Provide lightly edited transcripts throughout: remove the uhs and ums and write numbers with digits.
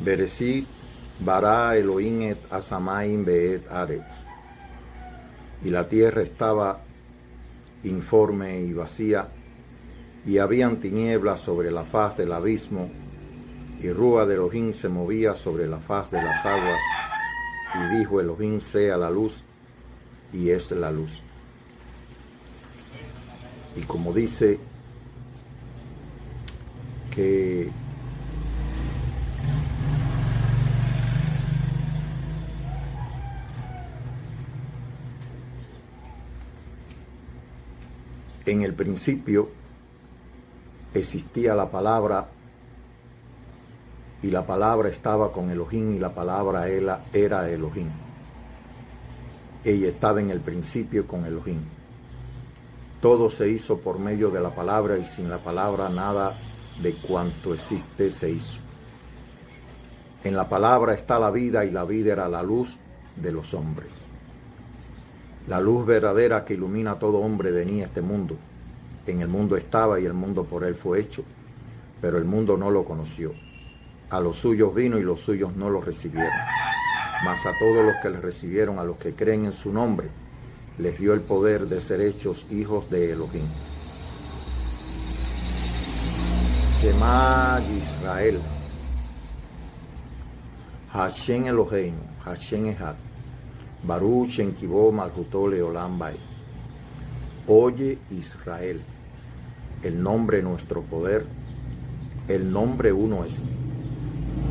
Bereshit bara Elohim et Asamaim beet Aretz. Y la tierra estaba informe y vacía, y habían tinieblas sobre la faz del abismo, y Rúa de Elohim se movía sobre la faz de las aguas, y dijo Elohim: sea la luz, y es la luz. Y como dice que en el principio existía la palabra, y la palabra estaba con Elohim, y la palabra era Elohim. Ella estaba en el principio con Elohim. Todo se hizo por medio de la palabra, y sin la palabra nada de cuanto existe se hizo. En la palabra está la vida, y la vida era la luz de los hombres. La luz verdadera que ilumina a todo hombre venía a este mundo. En el mundo estaba, y el mundo por él fue hecho, pero el mundo no lo conoció. A los suyos vino, y los suyos no lo recibieron. Mas a todos los que le recibieron, a los que creen en su nombre, les dio el poder de ser hechos hijos de Elohim. Shema Yisrael, Hashem Eloheinu, Hashem Echad, Baruch Shem Kivó Malkuto Leolam Bae. Oye Israel, el nombre nuestro poder, el nombre uno es.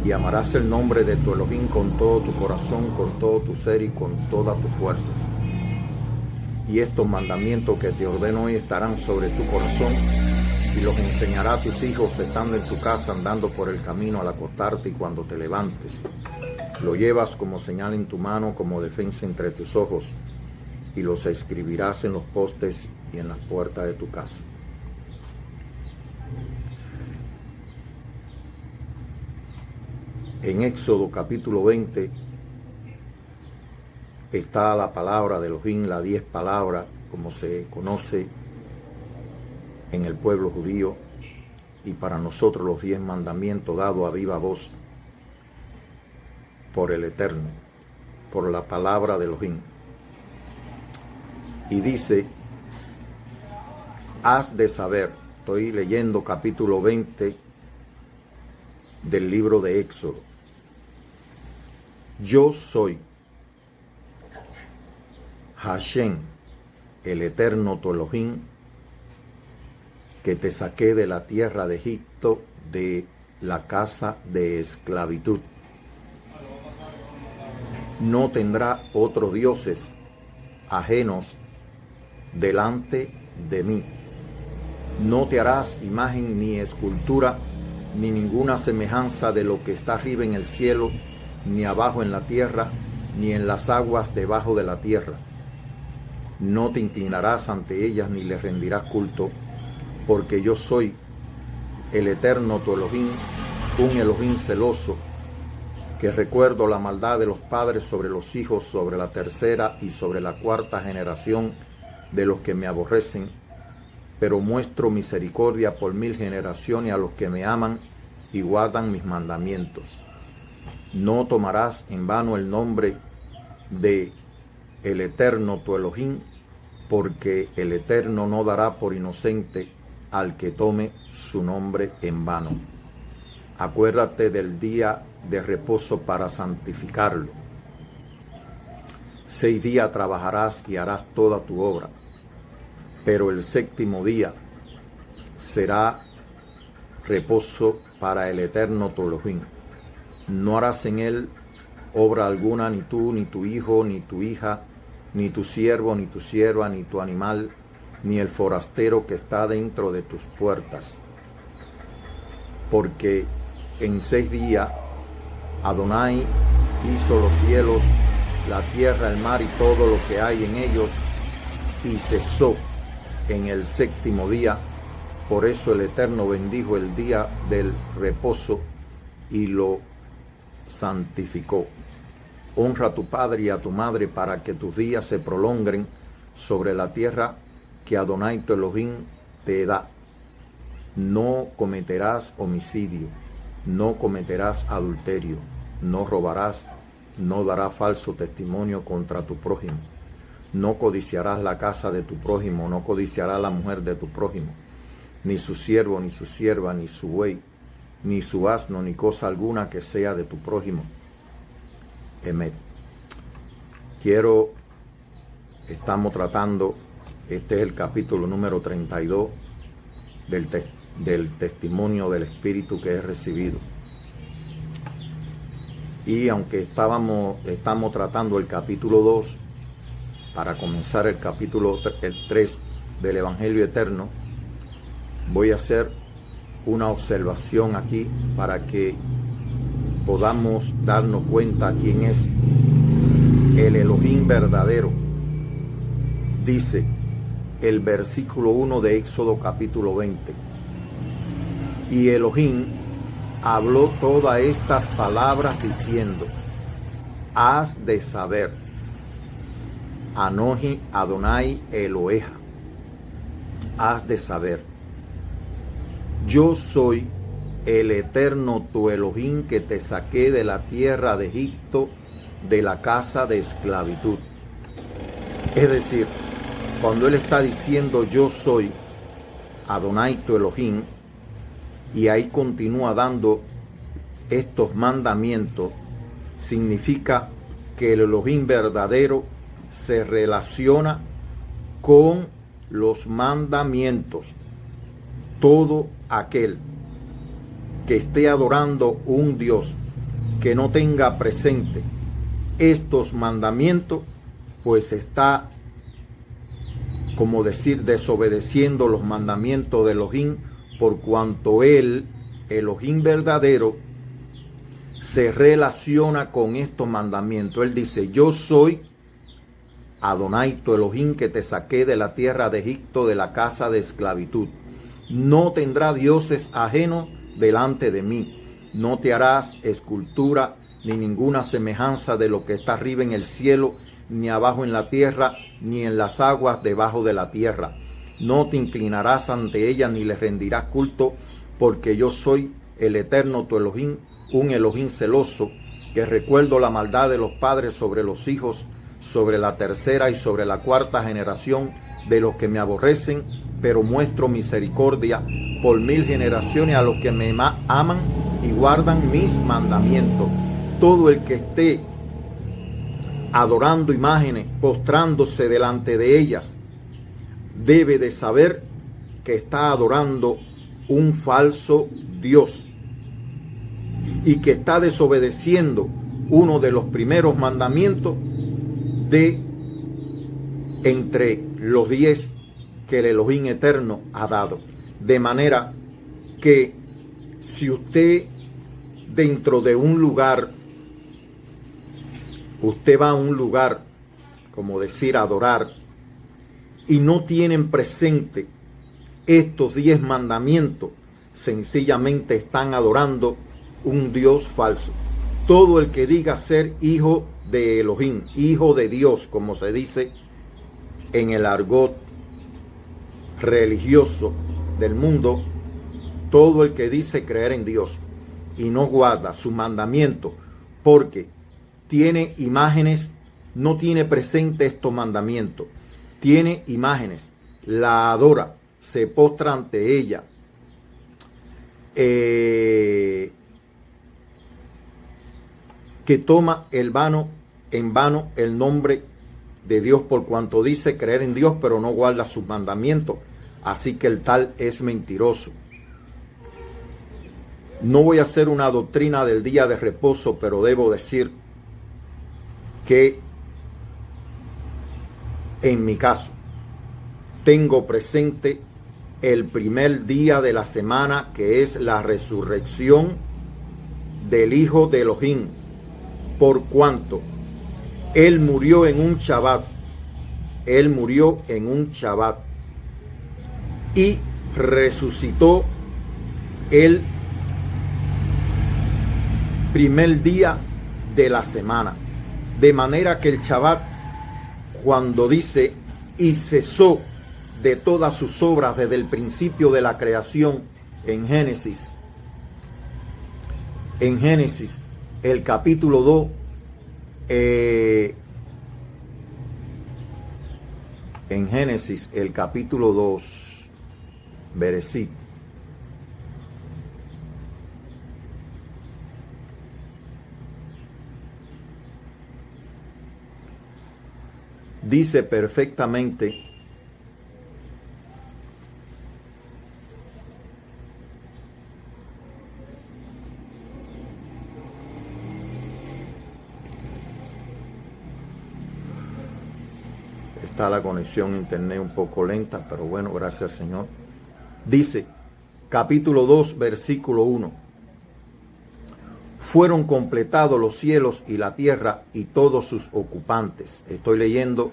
Y amarás el nombre de tu Elohim con todo tu corazón, con todo tu ser y con todas tus fuerzas. Y estos mandamientos que te ordeno hoy estarán sobre tu corazón, y los enseñará a tus hijos estando en tu casa, andando por el camino al acostarte y cuando te levantes. Lo llevas como señal en tu mano, como defensa entre tus ojos, y los escribirás en los postes y en las puertas de tu casa. En Éxodo capítulo 20 está la palabra de Elohim, las 10 palabras, como se conoce en el pueblo judío, y para nosotros los 10 mandamientos dados a viva voz por el Eterno, por la palabra de Elohim. Y dice: has de saber, estoy leyendo capítulo 20 del libro de Éxodo. Yo soy Hashem, el Eterno tu Elohim, que te saqué de la tierra de Egipto, de la casa de esclavitud. No tendrá otros dioses ajenos delante de mí. No te harás imagen ni escultura, ni ninguna semejanza de lo que está arriba en el cielo, ni abajo en la tierra, ni en las aguas debajo de la tierra. No te inclinarás ante ellas, ni les rendirás culto, porque yo soy el Eterno tu Elohim, un Elohim celoso, que recuerdo la maldad de los padres sobre los hijos, sobre la tercera y sobre la cuarta generación de los que me aborrecen, pero muestro misericordia por 1000 generaciones a los que me aman y guardan mis mandamientos. No tomarás en vano el nombre de el Eterno tu Elohim, porque el Eterno no dará por inocente al que tome su nombre en vano. Acuérdate del día de reposo para santificarlo. 6 días trabajarás y harás toda tu obra, pero el 7º día será reposo para el Eterno tu Elohim. No harás en él obra alguna, ni tú, ni tu hijo, ni tu hija, ni tu siervo, ni tu sierva, ni tu animal, ni el forastero que está dentro de tus puertas. Porque en 6 días Adonai hizo los cielos, la tierra, el mar y todo lo que hay en ellos, y cesó en el 7º día. Por eso el Eterno bendijo el día del reposo y lo santificó. Honra a tu padre y a tu madre para que tus días se prolonguen sobre la tierra que Adonai tu Elohim te da. No cometerás homicidio. no cometerás adulterio, no robarás, no darás falso testimonio contra tu prójimo, no codiciarás la casa de tu prójimo, no codiciarás la mujer de tu prójimo, ni su siervo, ni su sierva, ni su buey, ni su asno, ni cosa alguna que sea de tu prójimo. Emet. Estamos tratando, este es el capítulo número 32 del testimonio del Espíritu que he recibido. Y aunque estamos tratando el capítulo 2, para comenzar el capítulo 3 del Evangelio Eterno, voy a hacer una observación aquí para que podamos darnos cuenta quién es el Elohim verdadero. Dice el versículo 1 de Éxodo capítulo 20. Y Elohim habló todas estas palabras diciendo: has de saber, Anoji Adonai Eloheja, has de saber, yo soy el eterno tu Elohim que te saqué de la tierra de Egipto, de la casa de esclavitud. Es decir, cuando él está diciendo yo soy Adonai tu Elohim, y ahí continúa dando estos mandamientos, significa que el Elohim verdadero se relaciona con los mandamientos. Todo aquel que esté adorando un Dios que no tenga presente estos mandamientos, pues está, como decir, desobedeciendo los mandamientos de Elohim, por cuanto él, Elohim verdadero, se relaciona con estos mandamientos. Él dice: yo soy Adonai tu Elohim que te saqué de la tierra de Egipto, de la casa de esclavitud. No tendrá dioses ajenos delante de mí. No te harás escultura ni ninguna semejanza de lo que está arriba en el cielo, ni abajo en la tierra, ni en las aguas debajo de la tierra. No te inclinarás ante ella ni le rendirás culto, porque yo soy el eterno tu Elohim, un Elohim celoso, que recuerdo la maldad de los padres sobre los hijos, sobre la tercera y sobre la cuarta generación de los que me aborrecen, pero muestro misericordia por 1000 generaciones a los que me aman y guardan mis mandamientos. Todo el que esté adorando imágenes, postrándose delante de ellas, debe de saber que está adorando un falso Dios y que está desobedeciendo uno de los primeros mandamientos de entre los 10 que el Elohim eterno ha dado. De manera que si usted dentro de un lugar, usted va a un lugar, como decir, a adorar, y no tienen presente estos 10 mandamientos, sencillamente están adorando un Dios falso. Todo el que diga ser hijo de Elohim, hijo de Dios, como se dice en el argot religioso del mundo, todo el que dice creer en Dios y no guarda su mandamiento porque tiene imágenes, no tiene presente estos mandamientos, tiene imágenes, la adora, se postra ante ella, que toma en vano el nombre de Dios, por cuanto dice creer en Dios, pero no guarda sus mandamientos. Así que el tal es mentiroso. No voy a hacer una doctrina del día de reposo, pero debo decir que en mi caso tengo presente el primer día de la semana, que es la resurrección del Hijo de Elohim, por cuanto él murió en un Shabbat. Él murió en un Shabbat y resucitó el primer día de la semana. De manera que el Shabbat, cuando dice y cesó de todas sus obras desde el principio de la creación en Génesis, en Génesis, el capítulo 2, en Génesis, el capítulo 2, Bereshit, dice perfectamente está la conexión a internet un poco lenta, pero bueno, gracias al Señor. Dice, capítulo 2, versículo 1. Fueron completados los cielos y la tierra y todos sus ocupantes. Estoy leyendo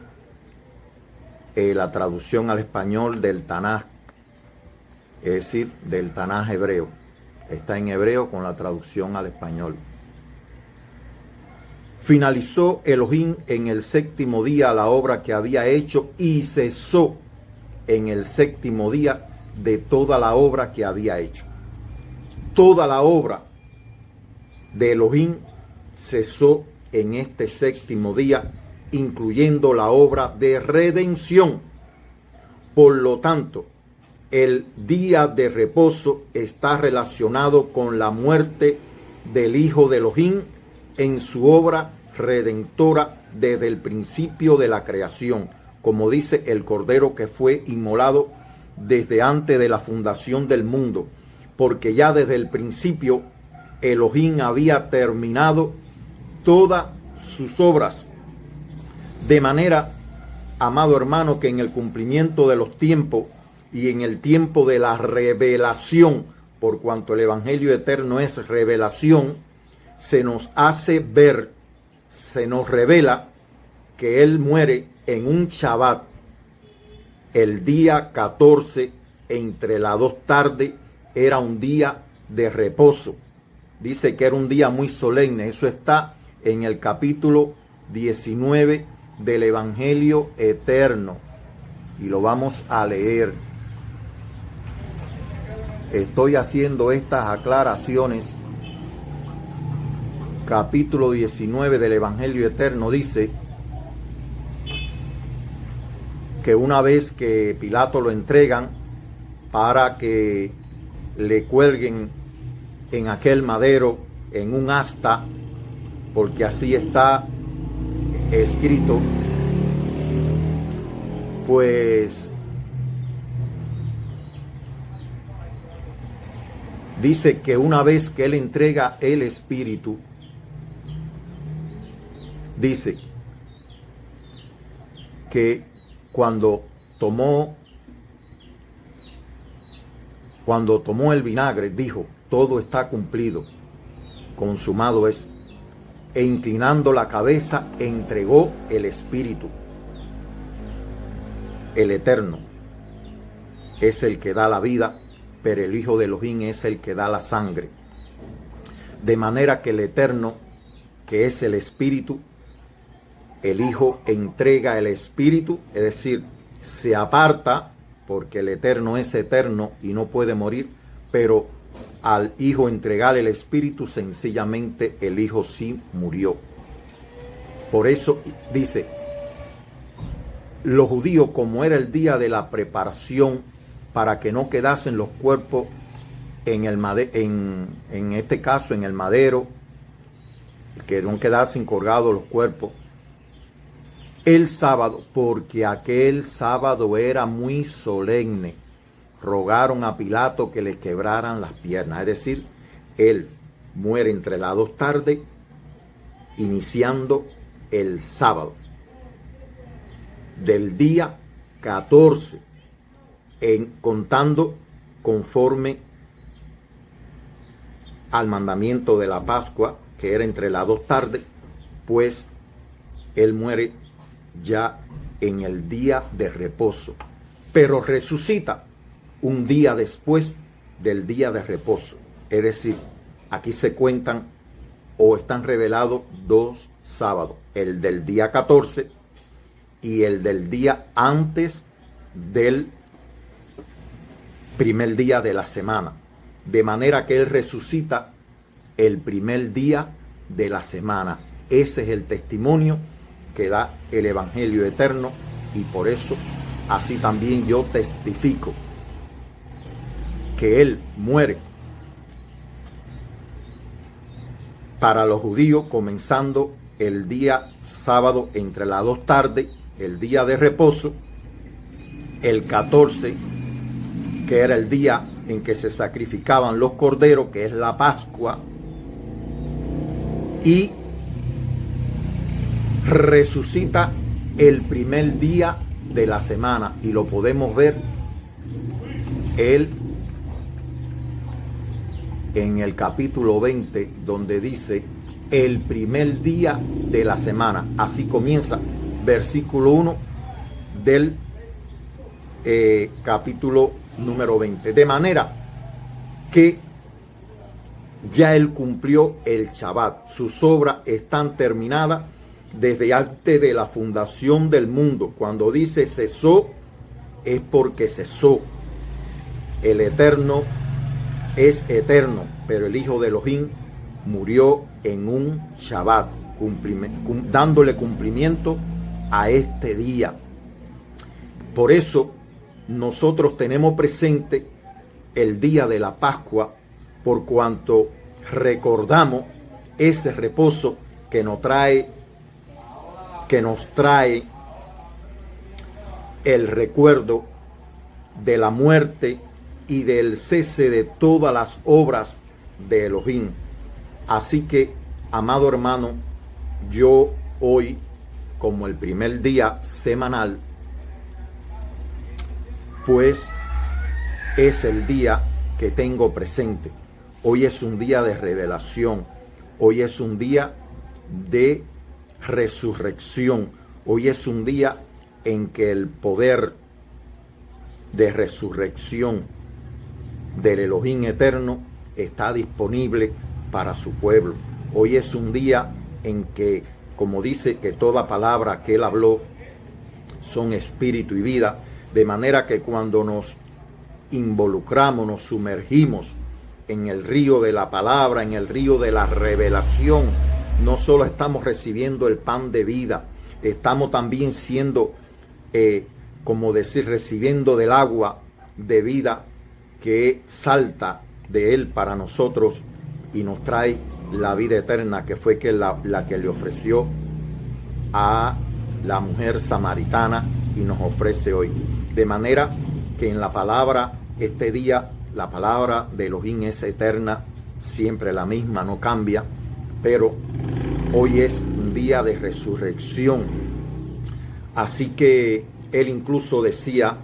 la traducción al español del Tanaj, es decir, del Tanaj hebreo. Está en hebreo con la traducción al español. Finalizó Elohim en el séptimo día la obra que había hecho y cesó en el séptimo día de toda la obra que había hecho. Toda la obra de Elohim cesó en este séptimo día, incluyendo la obra de redención. Por lo tanto, el día de reposo está relacionado con la muerte del Hijo de Elohim en su obra redentora desde el principio de la creación, como dice el Cordero que fue inmolado desde antes de la fundación del mundo, porque ya desde el principio Elohim había terminado todas sus obras, de manera, amado hermano, que en el cumplimiento de los tiempos y en el tiempo de la revelación, por cuanto el Evangelio eterno es revelación, se nos hace ver, se nos revela que Él muere en un Shabbat, el día 14, entre las 2 tardes, era un día de reposo. Dice que era un día muy solemne. Eso está en el capítulo 19 del Evangelio eterno. Y lo vamos a leer. Estoy haciendo estas aclaraciones. Capítulo 19 del Evangelio eterno dice que una vez que Pilato lo entregan para que le cuelguen en aquel madero, en un asta, porque así está escrito, pues dice que una vez que él entrega el Espíritu, dice que cuando tomó el vinagre, dijo, todo está cumplido, consumado es, e inclinando la cabeza, entregó el Espíritu. El Eterno es el que da la vida, pero el Hijo de Elohim es el que da la sangre. De manera que el Eterno, que es el Espíritu, el Hijo entrega el Espíritu, es decir, se aparta, porque el Eterno es eterno y no puede morir, pero al Hijo entregar el Espíritu, sencillamente el Hijo sí murió. Por eso dice, los judíos, como era el día de la preparación, para que no quedasen los cuerpos en este caso en el madero, que no quedasen colgados los cuerpos, el sábado, porque aquel sábado era muy solemne, rogaron a Pilato que le quebraran las piernas. Es decir, él muere entre las 2 tardes, iniciando el sábado del día 14, contando conforme al mandamiento de la Pascua, que era entre las 2 tardes, pues él muere ya en el día de reposo, pero resucita un día después del día de reposo. Es decir, aquí se cuentan o están revelados 2 sábados, el del día 14 y el del día antes del primer día de la semana, de manera que él resucita el primer día de la semana. Ese es el testimonio que da el Evangelio eterno, y por eso así también yo testifico que Él muere para los judíos comenzando el día sábado entre las 2 tardes, el día de reposo, el 14, que era el día en que se sacrificaban los corderos, que es la Pascua, y resucita el primer día de la semana, y lo podemos ver él en el capítulo 20, donde dice el primer día de la semana. Así comienza versículo 1 del capítulo número 20. De manera que ya él cumplió el Shabbat. Sus obras están terminadas desde antes de la fundación del mundo. Cuando dice cesó, es porque cesó. El Eterno es eterno, pero el Hijo de Elohim murió en un Shabbat, dándole cumplimiento a este día. Por eso nosotros tenemos presente el día de la Pascua, por cuanto recordamos ese reposo que nos trae el recuerdo de la muerte y del cese de todas las obras de Elohim. Así que, amado hermano, yo hoy, como el primer día semanal, pues es el día que tengo presente. Hoy es un día de revelación. Hoy es un día de resurrección. Hoy es un día en que el poder de resurrección del Elohim eterno está disponible para su pueblo. Hoy es un día en que, como dice, que toda palabra que él habló son espíritu y vida, de manera que cuando nos involucramos, nos sumergimos en el río de la palabra, en el río de la revelación, no solo estamos recibiendo el pan de vida, estamos también siendo, como decir, recibiendo del agua de vida que salta de él para nosotros y nos trae la vida eterna, que fue la que le ofreció a la mujer samaritana y nos ofrece hoy. De manera que en la palabra, este día, la palabra de Elohim es eterna, siempre la misma, no cambia, pero hoy es un día de resurrección. Así que él incluso decía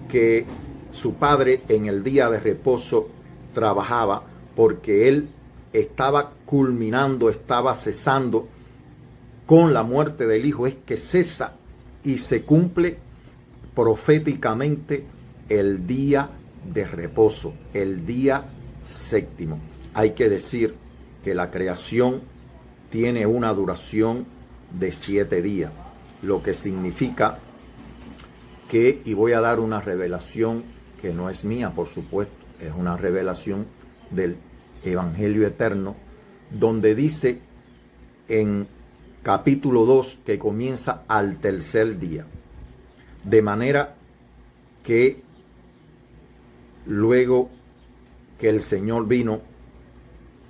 que su padre en el día de reposo trabajaba porque él estaba culminando, estaba cesando con la muerte del hijo. Es que cesa y se cumple proféticamente el día de reposo, el día séptimo. Hay que decir que la creación tiene una duración de 7 días, lo que significa que, y voy a dar una revelación que no es mía, por supuesto, es una revelación del Evangelio eterno, donde dice en capítulo 2 que comienza al tercer día, de manera que luego que el Señor vino,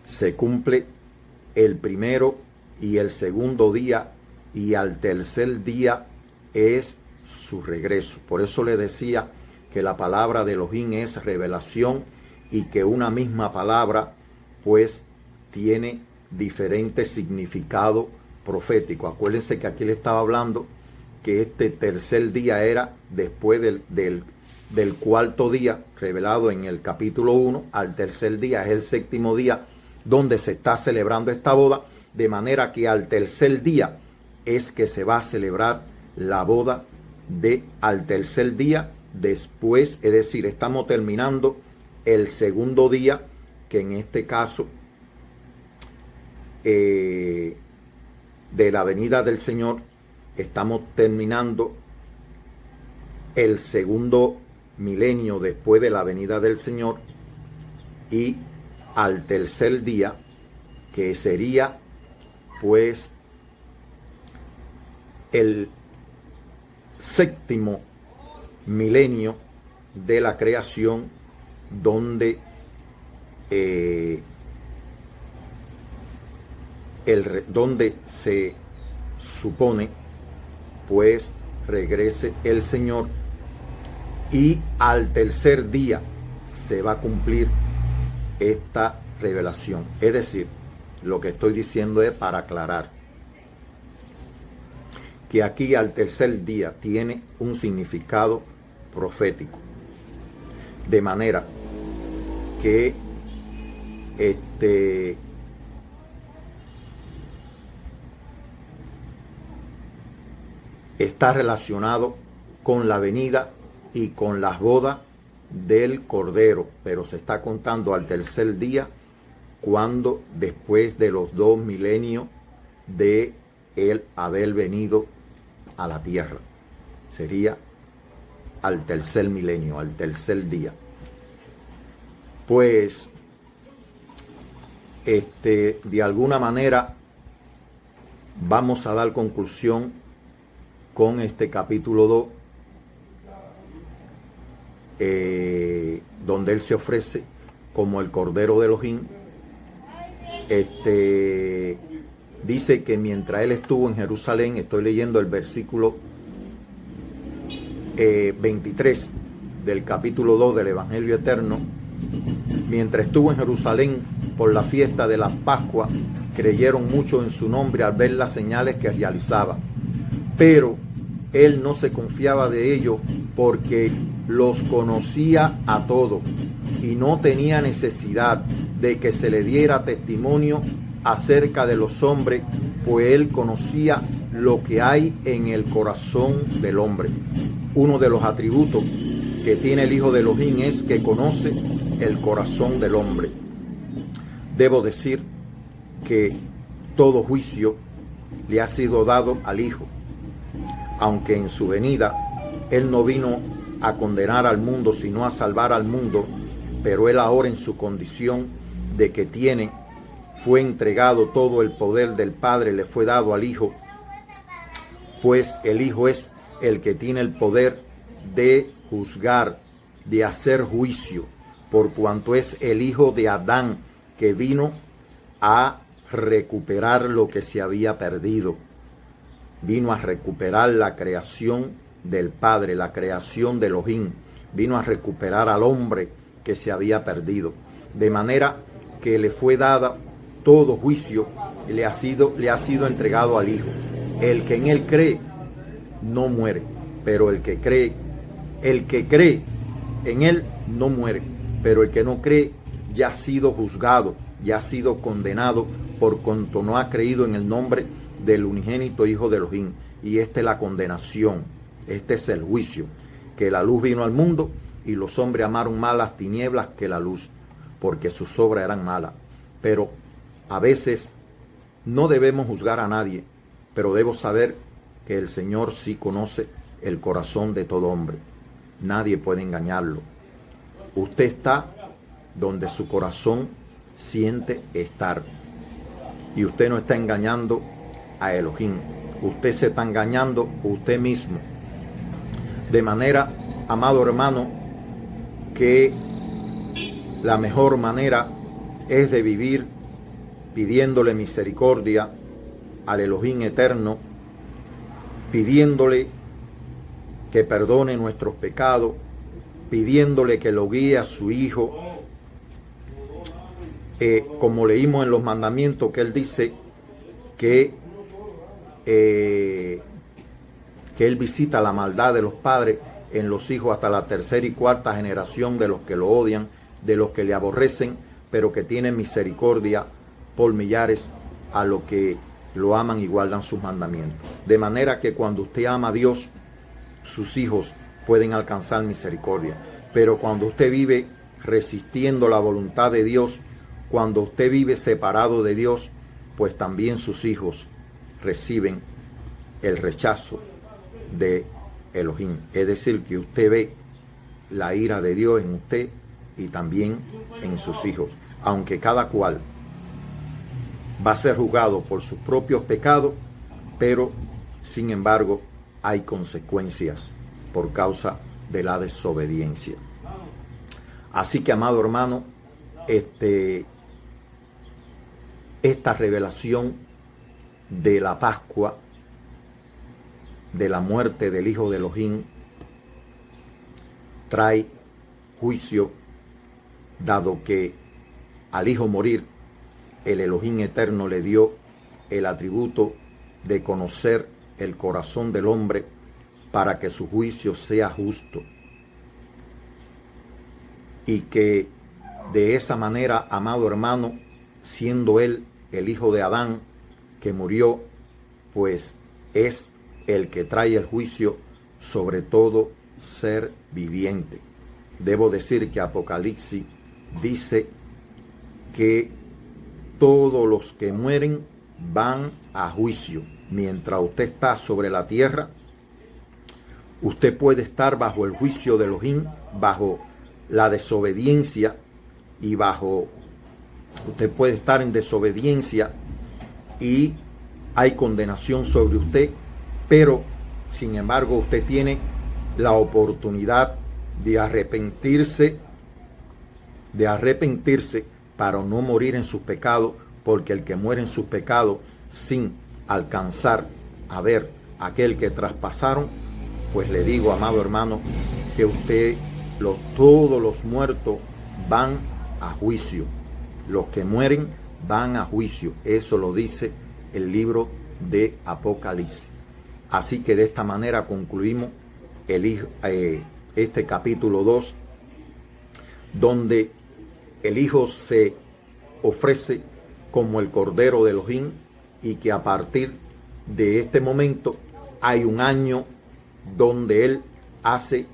se cumple el primero y el segundo día, y al tercer día es su regreso. Por eso le decía que la palabra de Elohim es revelación, y que una misma palabra pues tiene diferentes significados proféticos. Acuérdense que aquí le estaba hablando que este tercer día era después del cuarto día revelado en el capítulo 1, al tercer día es el séptimo día donde se está celebrando esta boda, de manera que al tercer día es que se va a celebrar la boda al tercer día después, es decir, estamos terminando el segundo día, que en este caso de la venida del Señor, estamos terminando el segundo milenio después de la venida del Señor, y al tercer día que sería pues el séptimo milenio de la creación, donde donde se supone pues regrese el Señor, y al tercer día se va a cumplir esta revelación. Es decir, lo que estoy diciendo es para aclarar que aquí al tercer día tiene un significado profético, de manera que está relacionado con la venida y con las bodas del Cordero, pero se está contando al tercer día, cuando después de los 2 milenios de él haber venido a la tierra. Sería al tercer milenio, al tercer día. Pues de alguna manera vamos a dar conclusión con este capítulo 2, donde él se ofrece como el Cordero de Elohim. Dice que mientras él estuvo en Jerusalén, estoy leyendo el versículo 23 del capítulo 2 del Evangelio Eterno. Mientras estuvo en Jerusalén por la fiesta de la Pascua, creyeron mucho en su nombre al ver las señales que realizaba. Pero él no se confiaba de ellos, porque los conocía a todos y no tenía necesidad de que se le diera testimonio acerca de los hombres, pues él conocía lo que hay en el corazón del hombre. Uno de los atributos que tiene el Hijo de Elohim es que conoce el corazón del hombre. Debo decir que todo juicio le ha sido dado al Hijo, aunque en su venida él no vino a condenar al mundo, sino a salvar al mundo, pero él ahora, en su condición de que fue entregado todo el poder del Padre, le fue dado al Hijo, pues el Hijo es el que tiene el poder de juzgar, de hacer juicio, por cuanto es el hijo de Adán, que vino a recuperar lo que se había perdido. Vino a recuperar la creación del Padre, la creación de Elohim. Vino a recuperar al hombre que se había perdido. De manera que le fue dada todo juicio, le ha sido entregado al Hijo. El que en él cree no muere, pero el que cree en él no muere, pero el que no cree ya ha sido juzgado, ya ha sido condenado, por cuanto no ha creído en el nombre del unigénito Hijo de Elohim. Y esta es la condenación, este es el juicio, que la luz vino al mundo y los hombres amaron más las tinieblas que la luz, porque sus obras eran malas. Pero a veces no debemos juzgar a nadie, pero debo saber que el Señor sí conoce el corazón de todo hombre. Nadie puede engañarlo. Usted está donde su corazón siente estar. Y usted no está engañando a Elohim. Usted se está engañando usted mismo. De manera, amado hermano, que la mejor manera es de vivir pidiéndole misericordia al Elohim eterno, pidiéndole que perdone nuestros pecados, pidiéndole que lo guíe a su Hijo, como leímos en los mandamientos, que él dice que él visita la maldad de los padres en los hijos hasta la tercera y cuarta generación de los que lo odian, de los que le aborrecen, pero que tiene misericordia por millares a los que lo aman y guardan sus mandamientos. De manera que cuando usted ama a Dios, sus hijos pueden alcanzar misericordia. Pero cuando usted vive resistiendo la voluntad de Dios, cuando usted vive separado de Dios, pues también sus hijos reciben el rechazo de Elohim. Es decir, que usted ve la ira de Dios en usted y también en sus hijos. Aunque cada cual va a ser juzgado por sus propios pecados, pero sin embargo hay consecuencias por causa de la desobediencia. Así que, amado hermano, esta revelación de la Pascua, de la muerte del Hijo de Elohim, trae juicio, dado que al Hijo morir, el Elohim eterno le dio el atributo de conocer el corazón del hombre para que su juicio sea justo. Y que de esa manera, amado hermano, siendo él el hijo de Adán que murió, pues es el que trae el juicio sobre todo ser viviente. Debo decir que Apocalipsis dice que todos los que mueren van a juicio. Mientras usted está sobre la tierra, usted puede estar bajo el juicio de Elohim, bajo la desobediencia y usted puede estar en desobediencia y hay condenación sobre usted, pero sin embargo usted tiene la oportunidad de arrepentirse para no morir en sus pecados, porque el que muere en sus pecados sin alcanzar a ver aquel que traspasaron, pues le digo, amado hermano, que todos los muertos van a juicio. Los que mueren van a juicio. Eso lo dice el libro de Apocalipsis. Así que de esta manera concluimos este capítulo 2, donde el Hijo se ofrece como el Cordero de Elohim, y que a partir de este momento hay un año donde Él hace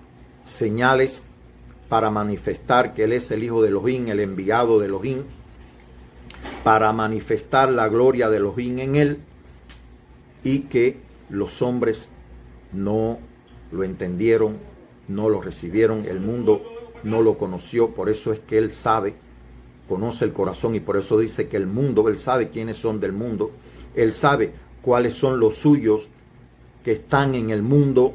señales para manifestar que Él es el Hijo de Elohim, el enviado de Elohim, para manifestar la gloria de Elohim en Él, y que los hombres no lo entendieron, no lo recibieron, el mundo no lo conoció. Por eso es que Él conoce el corazón, y por eso dice que el mundo, Él sabe quiénes son del mundo, Él sabe cuáles son los suyos que están en el mundo,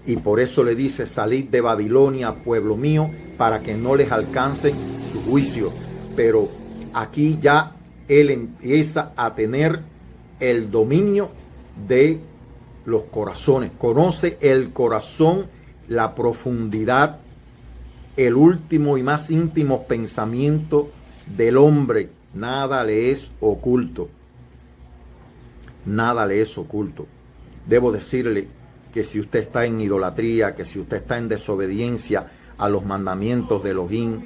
y por eso le dice: salid de Babilonia, pueblo mío, para que no les alcance su juicio. Pero aquí ya Él empieza a tener el dominio de los corazones, conoce el corazón, la profundidad, el último y más íntimo pensamiento del hombre. Nada le es oculto. Nada le es oculto. Debo decirle que si usted está en idolatría, que si usted está en desobediencia a los mandamientos de Elohim,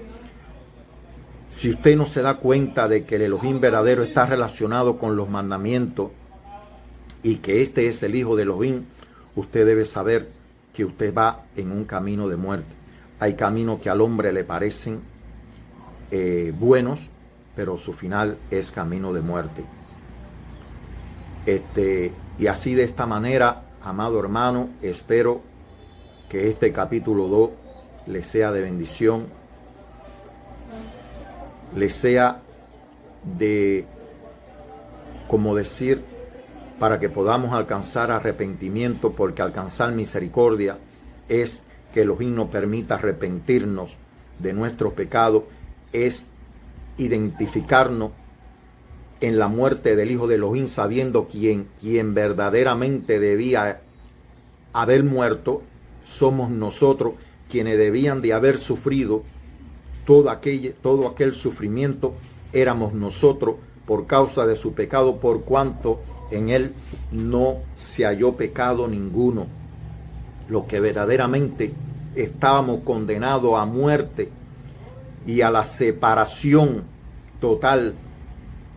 si usted no se da cuenta de que el Elohim verdadero está relacionado con los mandamientos y que este es el Hijo de Elohim, usted debe saber que usted va en un camino de muerte. Hay caminos que al hombre le parecen buenos, pero su final es camino de muerte. Y así, de esta manera, amado hermano, espero que este capítulo 2 le sea de bendición, le sea de, como decir, para que podamos alcanzar arrepentimiento, porque alcanzar misericordia es que Elohim nos permita arrepentirnos de nuestro pecado, es identificarnos en la muerte del Hijo de Elohim, sabiendo quien verdaderamente debía haber muerto, somos nosotros, quienes debían de haber sufrido todo aquel sufrimiento, éramos nosotros por causa de su pecado, por cuanto en Él no se halló pecado ninguno. Lo que verdaderamente estábamos condenados a muerte y a la separación total,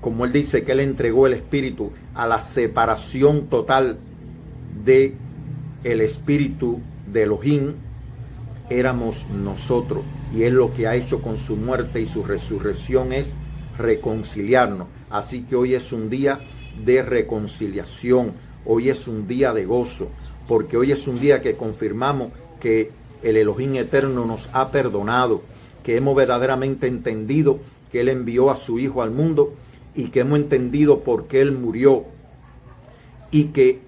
como Él dice que Él entregó el Espíritu, a la separación total de el Espíritu de Elohim, éramos nosotros. Y Él lo que ha hecho con su muerte y su resurrección es reconciliarnos. Así que hoy es un día de reconciliación, hoy es un día de gozo, porque hoy es un día que confirmamos que el Elohim eterno nos ha perdonado, que hemos verdaderamente entendido que Él envió a su Hijo al mundo y que hemos entendido por qué Él murió y que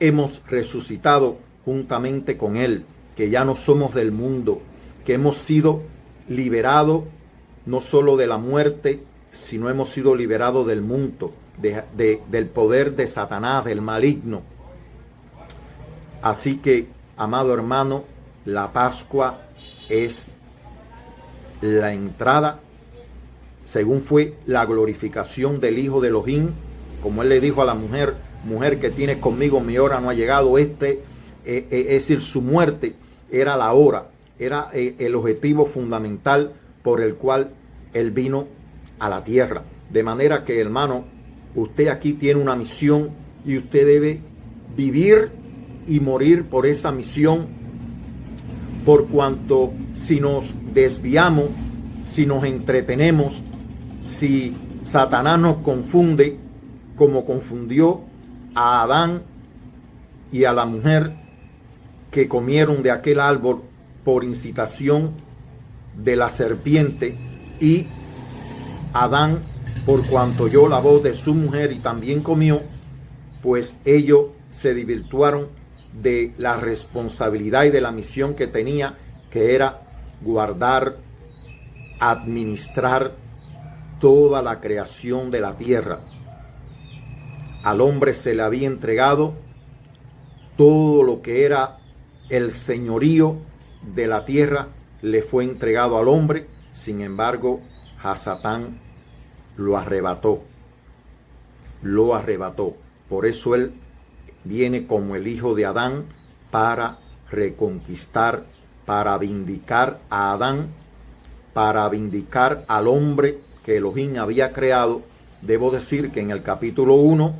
hemos resucitado juntamente con Él, que ya no somos del mundo, que hemos sido liberados no solo de la muerte, sino hemos sido liberados del mundo, del poder de Satanás, del maligno. Así que, amado hermano, la Pascua es la entrada, según fue la glorificación del Hijo de Elohim, como Él le dijo a la mujer, mujer que tienes conmigo, mi hora no ha llegado. Es decir, su muerte era la hora, era el objetivo fundamental por el cual Él vino a la tierra. De manera que, hermano, usted aquí tiene una misión y usted debe vivir y morir por esa misión, por cuanto si nos desviamos, si nos entretenemos, si Satanás nos confunde, como confundió a Adán y a la mujer que comieron de aquel árbol por incitación de la serpiente, y Adán, por cuanto oyó la voz de su mujer y también comió, pues ellos se desvirtuaron de la responsabilidad y de la misión que tenía, que era guardar, administrar toda la creación de la tierra. Al hombre se le había entregado todo lo que era el señorío de la tierra, le fue entregado al hombre. Sin embargo, Hasatán lo arrebató. Lo arrebató. Por eso él viene como el hijo de Adán para reconquistar, para vindicar a Adán, para vindicar al hombre que Elohim había creado. Debo decir que en el capítulo 1,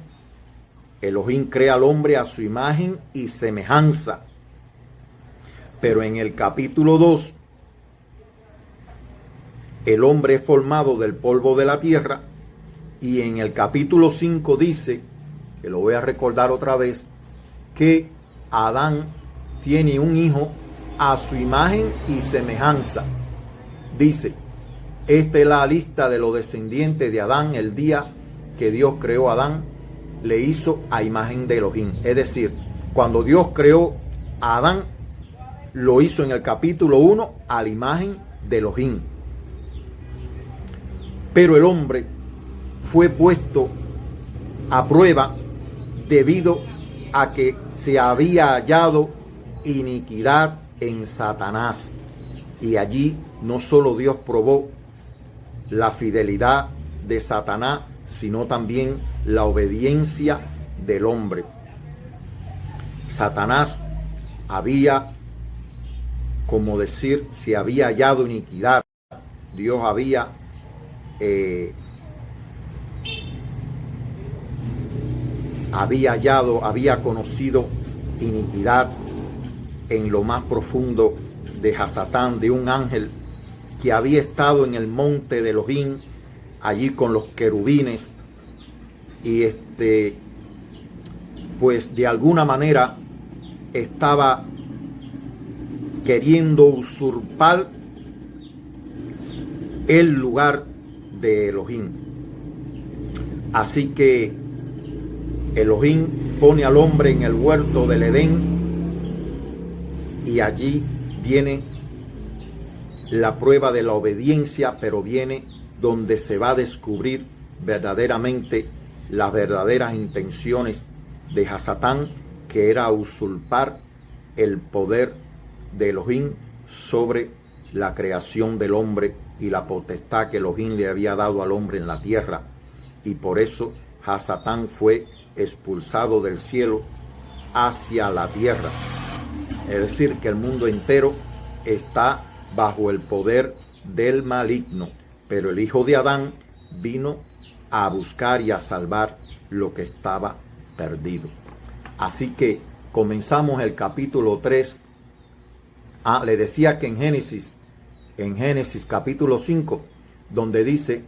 Elohim crea al hombre a su imagen y semejanza. Pero en el capítulo 2, el hombre es formado del polvo de la tierra. Y en el capítulo 5 dice, que lo voy a recordar otra vez, que Adán tiene un hijo a su imagen y semejanza. Dice, esta es la lista de los descendientes de Adán. El día que Dios creó a Adán, le hizo a imagen de Elohim. Es decir, cuando Dios creó a Adán, lo hizo en el capítulo 1 a la imagen de Elohim. Pero el hombre fue puesto a prueba debido a que se había hallado iniquidad en Satanás. Y allí no solo Dios probó la fidelidad de Satanás, sino también la obediencia del hombre. Satanás había, como decir, se había hallado iniquidad. Dios había había conocido iniquidad en lo más profundo de Hasatán, de un ángel que había estado en el monte de Elohim, allí con los querubines, y pues de alguna manera estaba queriendo usurpar el lugar de Elohim. Así que Elohim pone al hombre en el huerto del Edén, y allí viene la prueba de la obediencia, pero viene donde se va a descubrir verdaderamente las verdaderas intenciones de Hasatán, que era usurpar el poder de Elohim sobre la creación del hombre y la potestad que Elohim le había dado al hombre en la tierra. Y por eso Hasatán fue expulsado del cielo hacia la tierra. Es decir, que el mundo entero está bajo el poder del maligno, pero el hijo de Adán vino a buscar y a salvar lo que estaba perdido. Así que comenzamos el capítulo 3. Le decía que en Génesis capítulo 5, donde dice,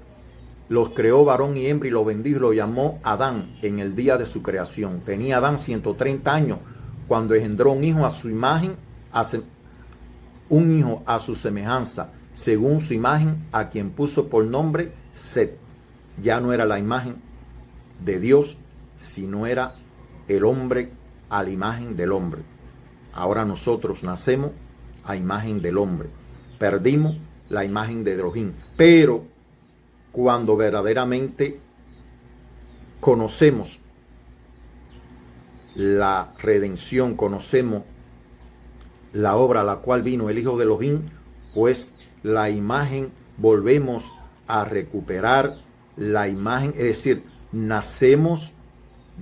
los creó varón y hembra y lo bendijo y lo llamó Adán en el día de su creación. Tenía Adán 130 años cuando engendró un hijo a su imagen, un hijo a su semejanza, según su imagen, a quien puso por nombre Set. ya no era la imagen de Dios, sino era el hombre a la imagen del hombre. Ahora nosotros nacemos a imagen del hombre. Perdimos la imagen de Elohim. Pero cuando verdaderamente conocemos la redención, conocemos la obra a la cual vino el Hijo de Elohim, pues la imagen, volvemos a recuperar la imagen, es decir, nacemos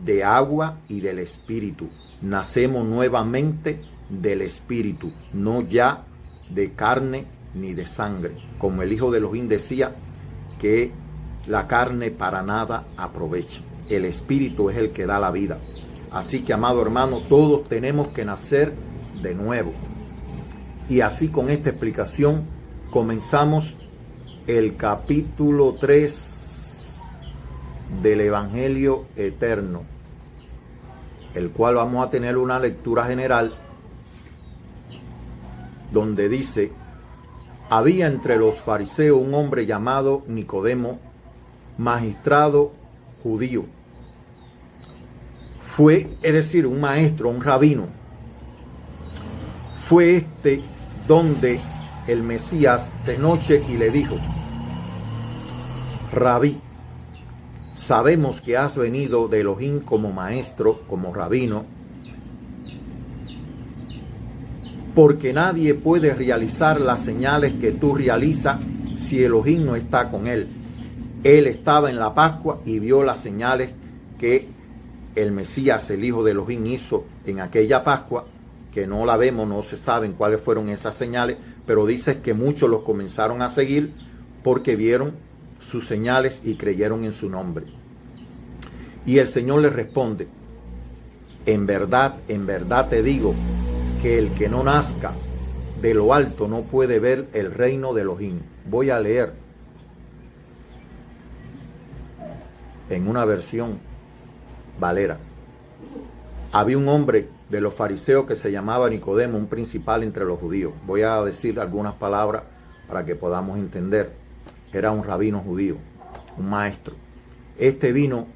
de agua y del Espíritu. Nacemos nuevamente del Espíritu, no ya de carne ni de sangre. Como el Hijo de Elohim decía, que la carne para nada aprovecha. El Espíritu es el que da la vida. Así que, amado hermano, todos tenemos que nacer de nuevo. Y así, con esta explicación, comenzamos el capítulo 3 del Evangelio Eterno, el cual vamos a tener una lectura general donde dice: había entre los fariseos un hombre llamado Nicodemo, magistrado judío. Es decir, un maestro, un rabino. Fue donde el Mesías de noche y le dijo: Rabí, sabemos que has venido de Elohim como maestro, como rabino, porque nadie puede realizar las señales que tú realizas si Elohim no está con él. Él estaba en la Pascua y vio las señales que el Mesías, el Hijo de Elohim, hizo en aquella Pascua, que no la vemos, no se saben cuáles fueron esas señales, pero dice que muchos los comenzaron a seguir porque vieron sus señales y creyeron en su nombre. Y el Señor les responde: en verdad te digo, que el que no nazca de lo alto no puede ver el reino de Elohim. Voy a leer en una versión Valera. Había un hombre de los fariseos que se llamaba Nicodemo, un principal entre los judíos. Voy a decir algunas palabras para que podamos entender. Era un rabino judío, un maestro. Este vino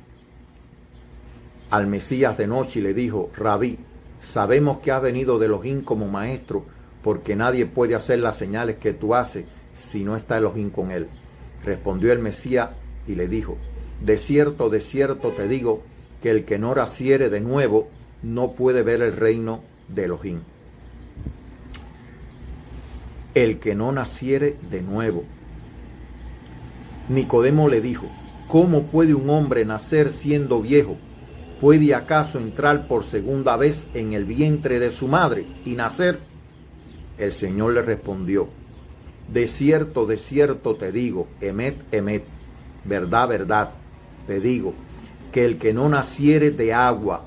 al Mesías de noche y le dijo: Rabí, sabemos que has venido de Elohim como maestro, porque nadie puede hacer las señales que tú haces si no está Elohim con él. Respondió el Mesías y le dijo: de cierto te digo, que el que no naciere de nuevo no puede ver el reino de Elohim. El que no naciere de nuevo. Nicodemo le dijo: ¿cómo puede un hombre nacer siendo viejo? ¿Puede acaso entrar por segunda vez en el vientre de su madre y nacer? El Señor le respondió: de cierto te digo, emet, verdad, te digo, que el que no naciere de agua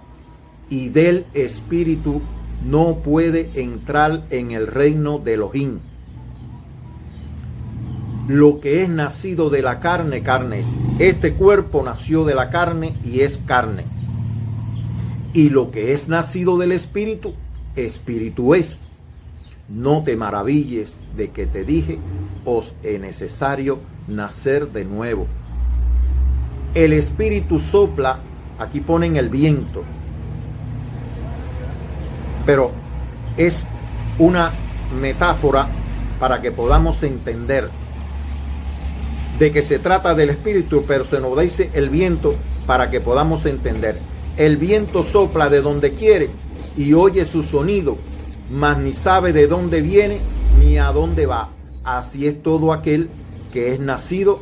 y del Espíritu no puede entrar en el reino de Elohim. Lo que es nacido de la carne, carne es. Este cuerpo nació de la carne y es carne. Y lo que es nacido del Espíritu, Espíritu es. No te maravilles de que te dije, os es necesario nacer de nuevo. El Espíritu sopla, aquí ponen el viento, pero es una metáfora para que podamos entender de que se trata del Espíritu, pero se nos dice el viento para que podamos entender. El viento sopla de donde quiere y oye su sonido, mas ni sabe de dónde viene ni a dónde va. Así es todo aquel que es nacido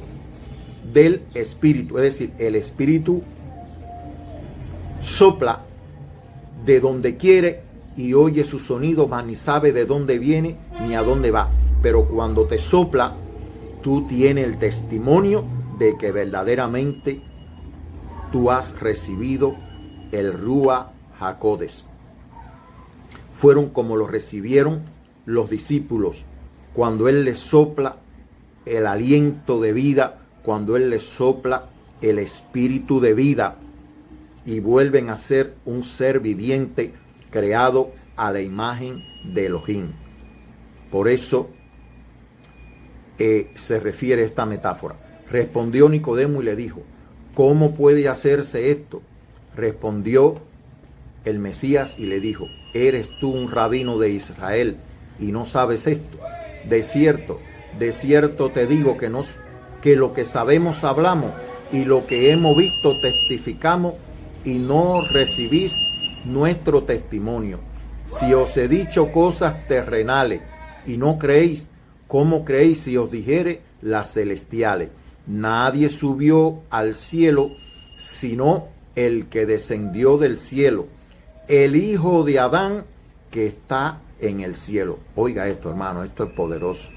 del Espíritu. Es decir, el Espíritu sopla de donde quiere y oye su sonido, mas ni sabe de dónde viene ni a dónde va. Pero cuando te sopla, tú tienes el testimonio de que verdaderamente tú has recibido el Ruach HaKodesh. Fueron como lo recibieron los discípulos cuando Él les sopla el aliento de vida, cuando Él les sopla el espíritu de vida y vuelven a ser un ser viviente creado a la imagen de Elohim. Por eso se refiere esta metáfora. Respondió Nicodemo y le dijo: ¿cómo puede hacerse esto? Respondió el Mesías y le dijo: ¿eres tú un rabino de Israel y no sabes esto? De cierto te digo que lo que sabemos hablamos y lo que hemos visto testificamos, y no recibís nuestro testimonio. Si os he dicho cosas terrenales y no creéis, ¿cómo creéis si os dijere las celestiales? Nadie subió al cielo sino el que descendió del cielo, el Hijo de Adán que está en el cielo. Oiga esto, hermano, esto es poderoso.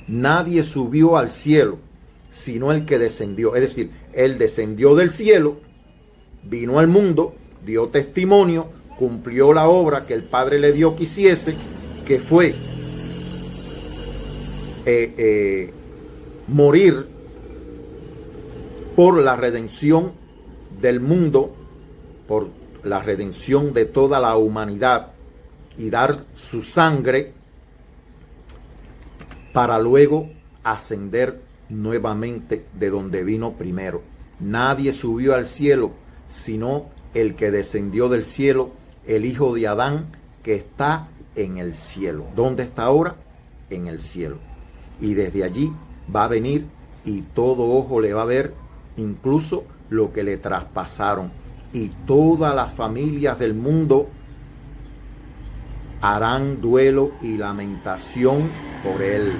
Nadie subió al cielo sino el que descendió. Es decir, él descendió del cielo, vino al mundo, dio testimonio, cumplió la obra que el Padre le dio que hiciese, que fue morir por la redención del mundo, por la redención de toda la humanidad, y dar su sangre para luego ascender nuevamente de donde vino primero. Nadie subió al cielo sino el que descendió del cielo, el Hijo de Adán que está en el cielo. ¿Dónde está ahora? En el cielo. Y desde allí va a venir y todo ojo le va a ver, incluso lo que le traspasaron. Y todas las familias del mundo harán duelo y lamentación por él.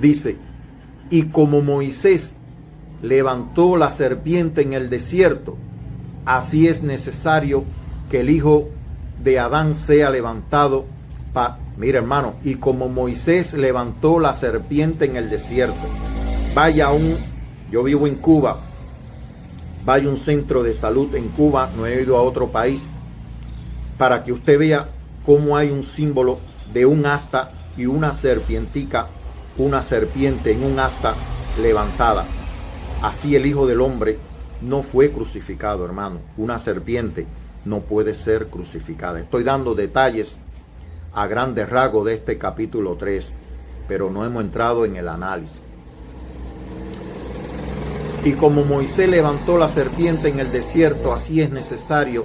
Dice: y como Moisés levantó la serpiente en el desierto, así es necesario que el Hijo de Adán sea levantado. Mira, hermano, y como Moisés levantó la serpiente en el desierto, yo vivo en Cuba, vaya a un centro de salud en Cuba, no he ido a otro país, para que usted vea cómo hay un símbolo de un asta y una serpientica, una serpiente en un asta levantada. Así el Hijo del Hombre no fue crucificado, hermano. Una serpiente no puede ser crucificada. Estoy dando detalles a grandes rasgos de este capítulo 3, pero no hemos entrado en el análisis. Y como Moisés levantó la serpiente en el desierto, así es necesario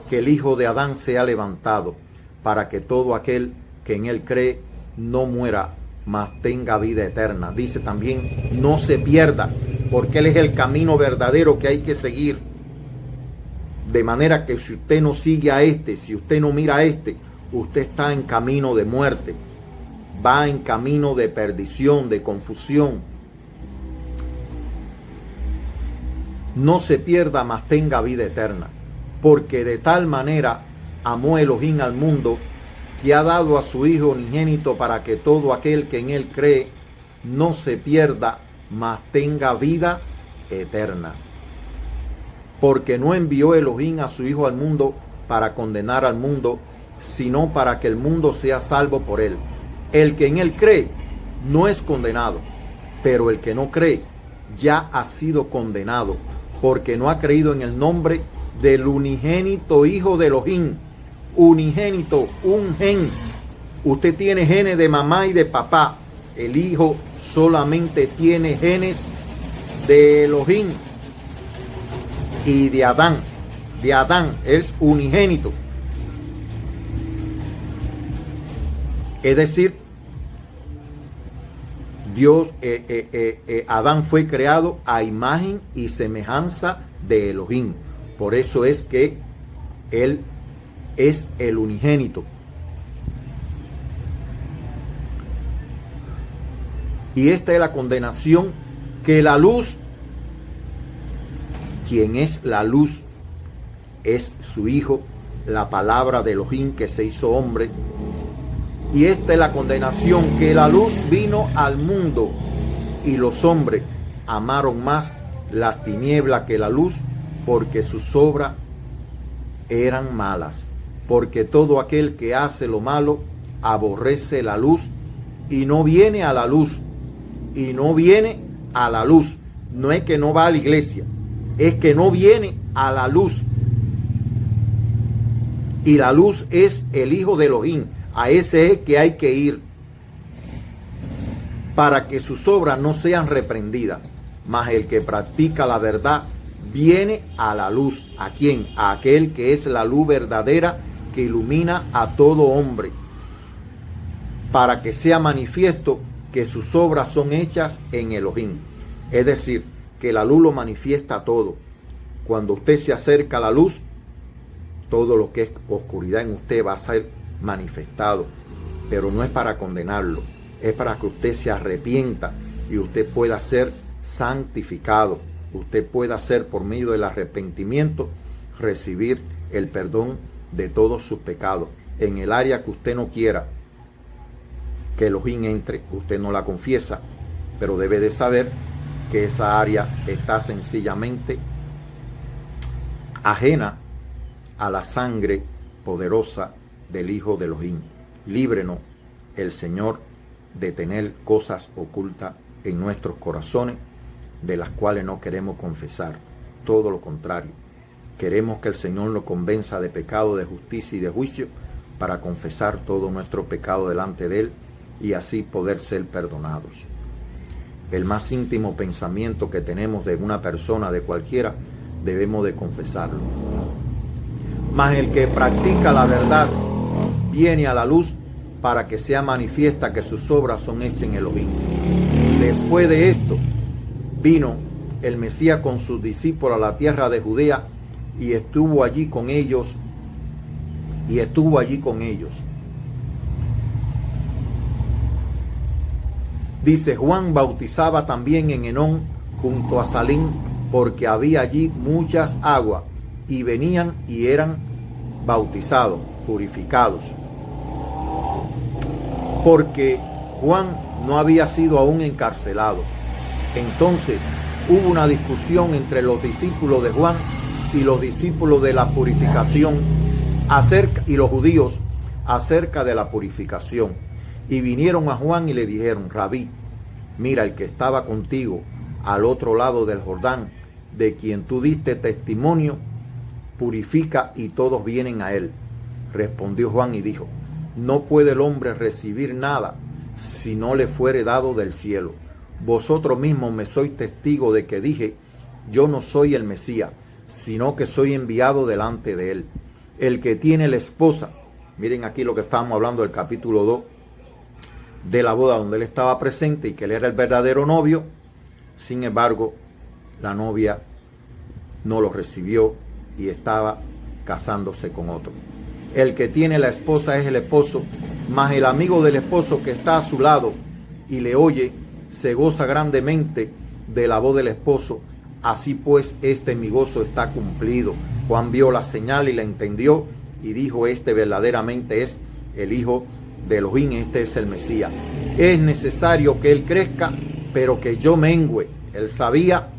que el Hijo de Adán sea levantado, para que todo aquel que en él cree no muera, mas tenga vida eterna. Dice también: no se pierda, porque él es el camino verdadero que hay que seguir. De manera que si usted no sigue a este, si usted no mira a este, usted está en camino de muerte, va en camino de perdición, de confusión. No se pierda, mas tenga vida eterna, porque de tal manera amó Elohim al mundo, que ha dado a su Hijo unigénito, para que todo aquel que en él cree no se pierda, mas tenga vida eterna. Porque no envió Elohim a su Hijo al mundo para condenar al mundo, sino para que el mundo sea salvo por él. El que en él cree no es condenado, pero el que no cree ya ha sido condenado, porque no ha creído en el nombre del unigénito Hijo de Elohim. Unigénito, un gen. Usted tiene genes de mamá y de papá. El Hijo solamente tiene genes de Elohim y de Adán. De Adán, es unigénito. Es decir, Adán fue creado a imagen y semejanza de Elohim. Por eso es que él es el unigénito. Y esta es la condenación, que la luz, quien es la luz, es su Hijo, la palabra de Elohim que se hizo hombre. Y esta es la condenación, que la luz vino al mundo, y los hombres amaron más las tinieblas que la luz, porque sus obras eran malas. Porque todo aquel que hace lo malo aborrece la luz y no viene a la luz. Y no viene a la luz. No es que no va a la iglesia, es que no viene a la luz. Y la luz es el Hijo de Elohim. A ese es que hay que ir para que sus obras no sean reprendidas. Mas el que practica la verdad viene a la luz. ¿A quién? A aquel que es la luz verdadera que ilumina a todo hombre, para que sea manifiesto que sus obras son hechas en Elohim. Es decir, que la luz lo manifiesta todo. Cuando usted se acerca a la luz, todo lo que es oscuridad en usted va a ser manifestado. Pero no es para condenarlo, es para que usted se arrepienta y usted pueda ser santificado. Usted pueda ser, por medio del arrepentimiento, recibir el perdón de todos sus pecados. En el área que usted no quiera que Elohim entre, usted no la confiesa, pero debe de saber que esa área está sencillamente ajena a la sangre poderosa del Hijo de Elohim. Líbrenos el Señor de tener cosas ocultas en nuestros corazones, de las cuales no queremos confesar. Todo lo contrario, queremos que el Señor nos convenza de pecado, de justicia y de juicio, para confesar todo nuestro pecado delante de Él y así poder ser perdonados. El más íntimo pensamiento que tenemos de una persona, de cualquiera, debemos de confesarlo. Mas el que practica la verdad viene a la luz, para que sea manifiesta que sus obras son hechas en Elohim. Después de esto, vino el Mesías con sus discípulos a la tierra de Judea y estuvo allí con ellos. Dice, Juan bautizaba también en Enón junto a Salim, porque había allí muchas aguas, y venían y eran bautizados, purificados. Porque Juan no había sido aún encarcelado. Entonces hubo una discusión entre los discípulos de Juan y los discípulos de la purificación y los judíos acerca de la purificación. Y vinieron a Juan y le dijeron, Rabí, mira, el que estaba contigo al otro lado del Jordán, de quien tú diste testimonio, purifica, y todos vienen a él. Respondió Juan y dijo, no puede el hombre recibir nada si no le fuere dado del cielo. Vosotros mismos me sois testigo de que dije, yo no soy el Mesías, sino que soy enviado delante de él. El que tiene la esposa, miren aquí lo que estábamos hablando del capítulo 2, de la boda donde él estaba presente y que él era el verdadero novio. Sin embargo, la novia no lo recibió y estaba casándose con otro. El que tiene la esposa es el esposo, mas el amigo del esposo que está a su lado y le oye, se goza grandemente de la voz del esposo. Así pues, mi gozo está cumplido. Juan vio la señal y la entendió y dijo, este verdaderamente es el Hijo de Elohim, este es el Mesías. Es necesario que él crezca, pero que yo mengüe. Él sabía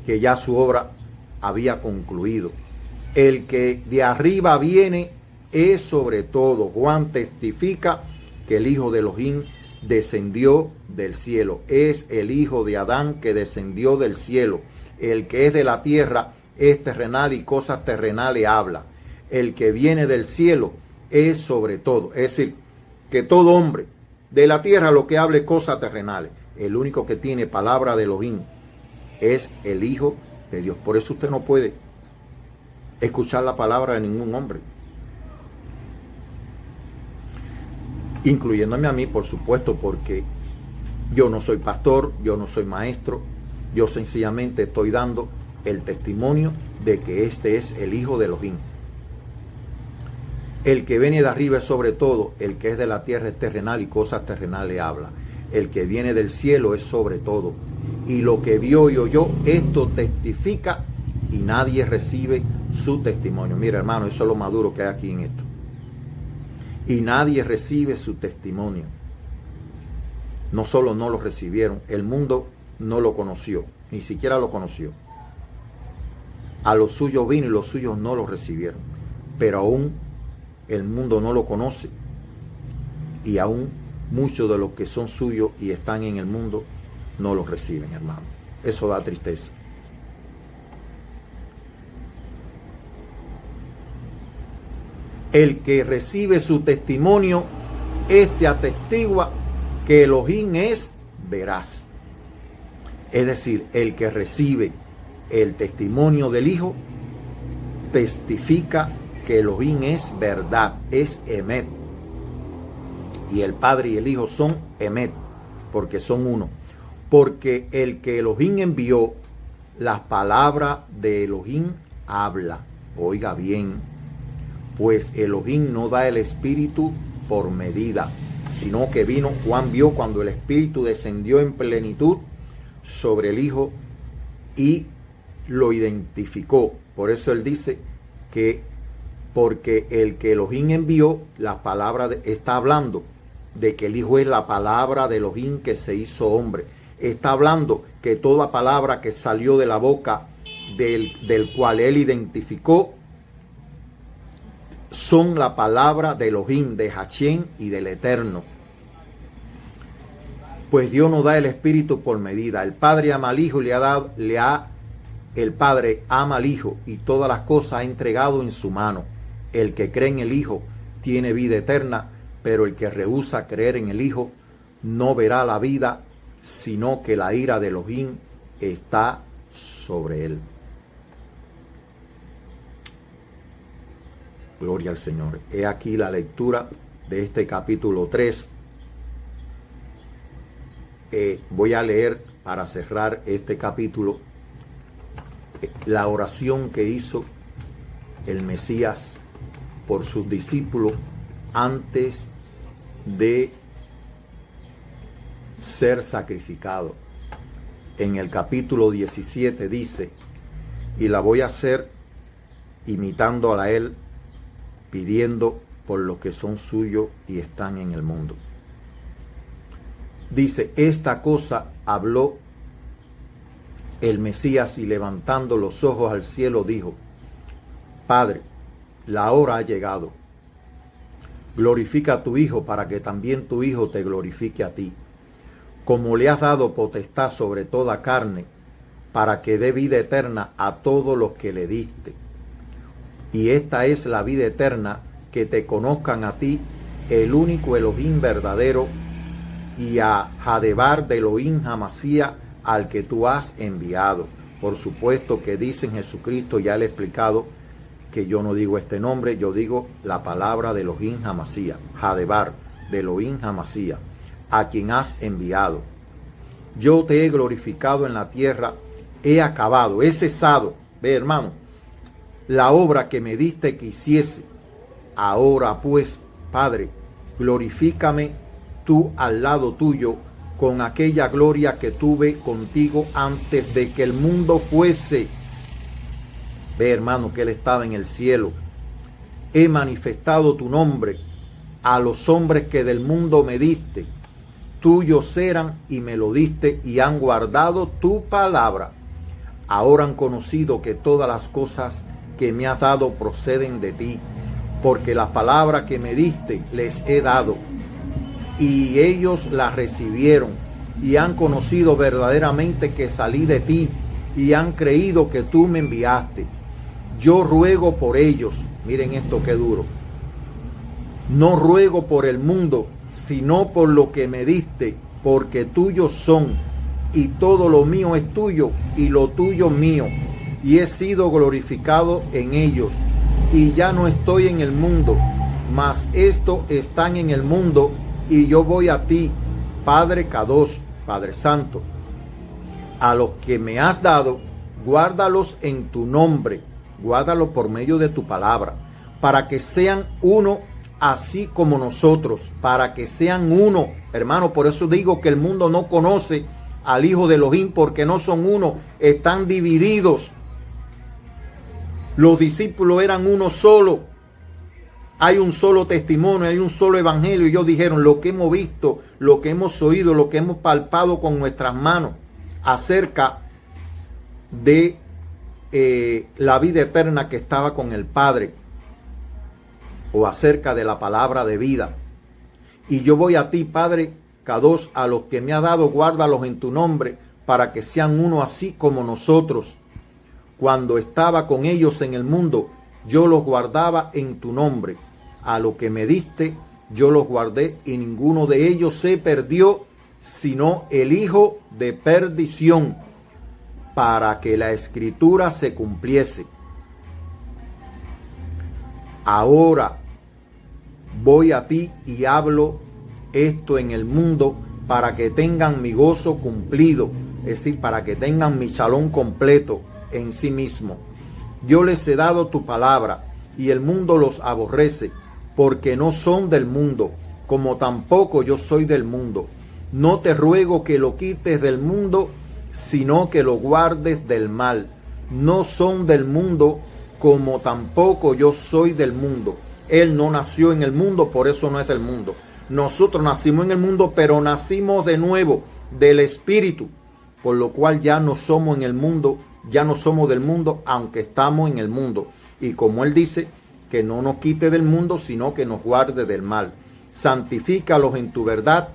que ya su obra había concluido. El que de arriba viene es sobre todo. Juan testifica que el Hijo de Elohim descendió del cielo. Es el hijo de Adán que descendió del cielo. El que es de la tierra es terrenal y cosas terrenales habla. El que viene del cielo es sobre todo. Es decir, que todo hombre de la tierra lo que hable cosas terrenales. El único que tiene palabra de Elohim es el Hijo de Dios. Por eso usted no puede escuchar la palabra de ningún hombre, incluyéndome a mí, por supuesto, porque yo no soy pastor, yo no soy maestro, yo sencillamente estoy dando el testimonio de que este es el Hijo de Elohim. El que viene de arriba es sobre todo, el que es de la tierra es terrenal y cosas terrenales habla. El que viene del cielo es sobre todo. Y lo que vio y oyó, esto testifica, y nadie recibe su testimonio. Mira, hermano, eso es lo maduro que hay aquí en esto. Y nadie recibe su testimonio. No solo no lo recibieron, el mundo no lo conoció, ni siquiera lo conoció. A los suyos vino y los suyos no lo recibieron. Pero aún el mundo no lo conoce. Y aún muchos de los que son suyos y están en el mundo no lo reciben, hermano. Eso da tristeza. El que recibe su testimonio, este atestigua que Elohim es verás. Es decir, el que recibe el testimonio del Hijo testifica que Elohim es verdad, es Emet. Y el Padre y el Hijo son Emet, porque son uno. Porque el que Elohim envió, las palabras de Elohim habla. Oiga bien, pues Elohim no da el Espíritu por medida, sino que vino, Juan vio cuando el Espíritu descendió en plenitud sobre el Hijo y lo identificó. Por eso él dice que porque el que Elohim envió, la palabra está hablando de que el Hijo es la palabra de Elohim que se hizo hombre. Está hablando que toda palabra que salió de la boca del cual él identificó son la palabra de Elohim, de Hachem y del Eterno. Pues Dios no da el Espíritu por medida. El Padre ama al Hijo y el Padre ama al Hijo y todas las cosas ha entregado en su mano. El que cree en el Hijo tiene vida eterna, pero el que rehúsa creer en el Hijo no verá la vida, sino que la ira de Elohim está sobre él. Gloria al Señor. He aquí la lectura de este capítulo 3. Voy a leer para cerrar este capítulo la oración que hizo el Mesías por sus discípulos antes de ser sacrificado. En el capítulo 17 dice, y la voy a hacer imitando a él, pidiendo por los que son suyos y están en el mundo. Dice, esta cosa habló el Mesías y levantando los ojos al cielo dijo, Padre, la hora ha llegado. Glorifica a tu Hijo para que también tu Hijo te glorifique a ti. Como le has dado potestad sobre toda carne, para que dé vida eterna a todos los que le diste. Y esta es la vida eterna, que te conozcan a ti, el único Elohim verdadero, y a Jadebar de Elohim Hamasía, al que tú has enviado. Por supuesto que dice en Jesucristo, ya le he explicado que yo no digo este nombre, yo digo la palabra de Elohim Hamasía, Jadebar de Elohim Hamasía, a quien has enviado. Yo te he glorificado en la tierra, he acabado, he cesado, ve hermano, la obra que me diste que hiciese. Ahora pues, Padre, glorifícame tú al lado tuyo con aquella gloria que tuve contigo antes de que el mundo fuese. Ve hermano que él estaba en el cielo. He manifestado tu nombre a los hombres que del mundo me diste. Tuyos eran y me lo diste y han guardado tu palabra. Ahora han conocido que todas las cosas que me has dado proceden de ti, porque la palabra que me diste les he dado y ellos la recibieron y han conocido verdaderamente que salí de ti y han creído que tú me enviaste. Yo ruego por ellos, miren esto qué duro, no ruego por el mundo, sino por lo que me diste, porque tuyos son, y todo lo mío es tuyo, y lo tuyo mío, y he sido glorificado en ellos, y ya no estoy en el mundo, mas estos están en el mundo, y yo voy a ti, Padre Kadosh, Padre Santo. A los que me has dado, guárdalos en tu nombre, guárdalos por medio de tu palabra, para que sean uno, así como nosotros, para que sean uno. Hermano, por eso digo que el mundo no conoce al Hijo de Elohim, porque no son uno, están divididos. Los discípulos eran uno solo. Hay un solo testimonio, hay un solo evangelio. Y ellos dijeron, lo que hemos visto, lo que hemos oído, lo que hemos palpado con nuestras manos acerca de la vida eterna que estaba con el Padre, o acerca de la palabra de vida. Y yo voy a ti, Padre Kadosh, a los que me has dado, guárdalos en tu nombre, para que sean uno así como nosotros. Cuando estaba con ellos en el mundo, yo los guardaba en tu nombre. A lo que me diste, yo los guardé, y ninguno de ellos se perdió, sino el hijo de perdición, para que la escritura se cumpliese. Ahora voy a ti y hablo esto en el mundo para que tengan mi gozo cumplido, es decir, para que tengan mi shalom completo en sí mismo. Yo les he dado tu palabra y el mundo los aborrece, porque no son del mundo, como tampoco yo soy del mundo. No te ruego que lo quites del mundo, sino que lo guardes del mal. No son del mundo, como tampoco yo soy del mundo. Él no nació en el mundo, por eso no es del mundo. Nosotros nacimos en el mundo, pero nacimos de nuevo del Espíritu, por lo cual ya no somos en el mundo, ya no somos del mundo, aunque estamos en el mundo. Y como Él dice, que no nos quite del mundo, sino que nos guarde del mal. Santifícalos en tu verdad.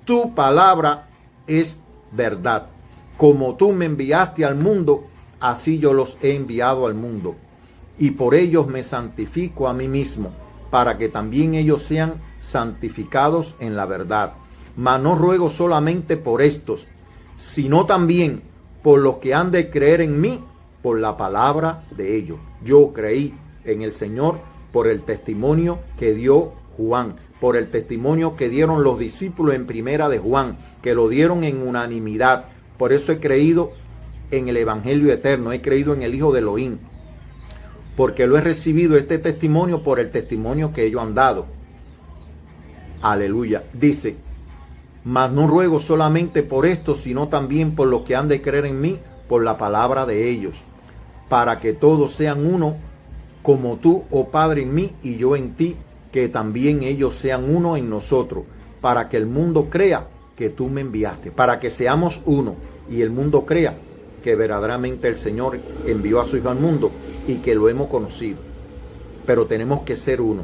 Tu palabra es verdad. Como tú me enviaste al mundo, así yo los he enviado al mundo. Y por ellos me santifico a mí mismo, para que también ellos sean santificados en la verdad. Mas no ruego solamente por estos, sino también por los que han de creer en mí por la palabra de ellos. Yo creí en el Señor por el testimonio que dio Juan, por el testimonio que dieron los discípulos en primera de Juan, que lo dieron en unanimidad. Por eso he creído en el Evangelio eterno, he creído en el Hijo de Elohim, porque lo he recibido este testimonio por el testimonio que ellos han dado. Aleluya. Dice, mas no ruego solamente por esto, sino también por los que han de creer en mí por la palabra de ellos, para que todos sean uno, como tú, oh Padre, en mí y yo en ti, que también ellos sean uno en nosotros, para que el mundo crea que tú me enviaste, para que seamos uno y el mundo crea que verdaderamente el Señor envió a su Hijo al mundo y que lo hemos conocido. Pero tenemos que ser uno.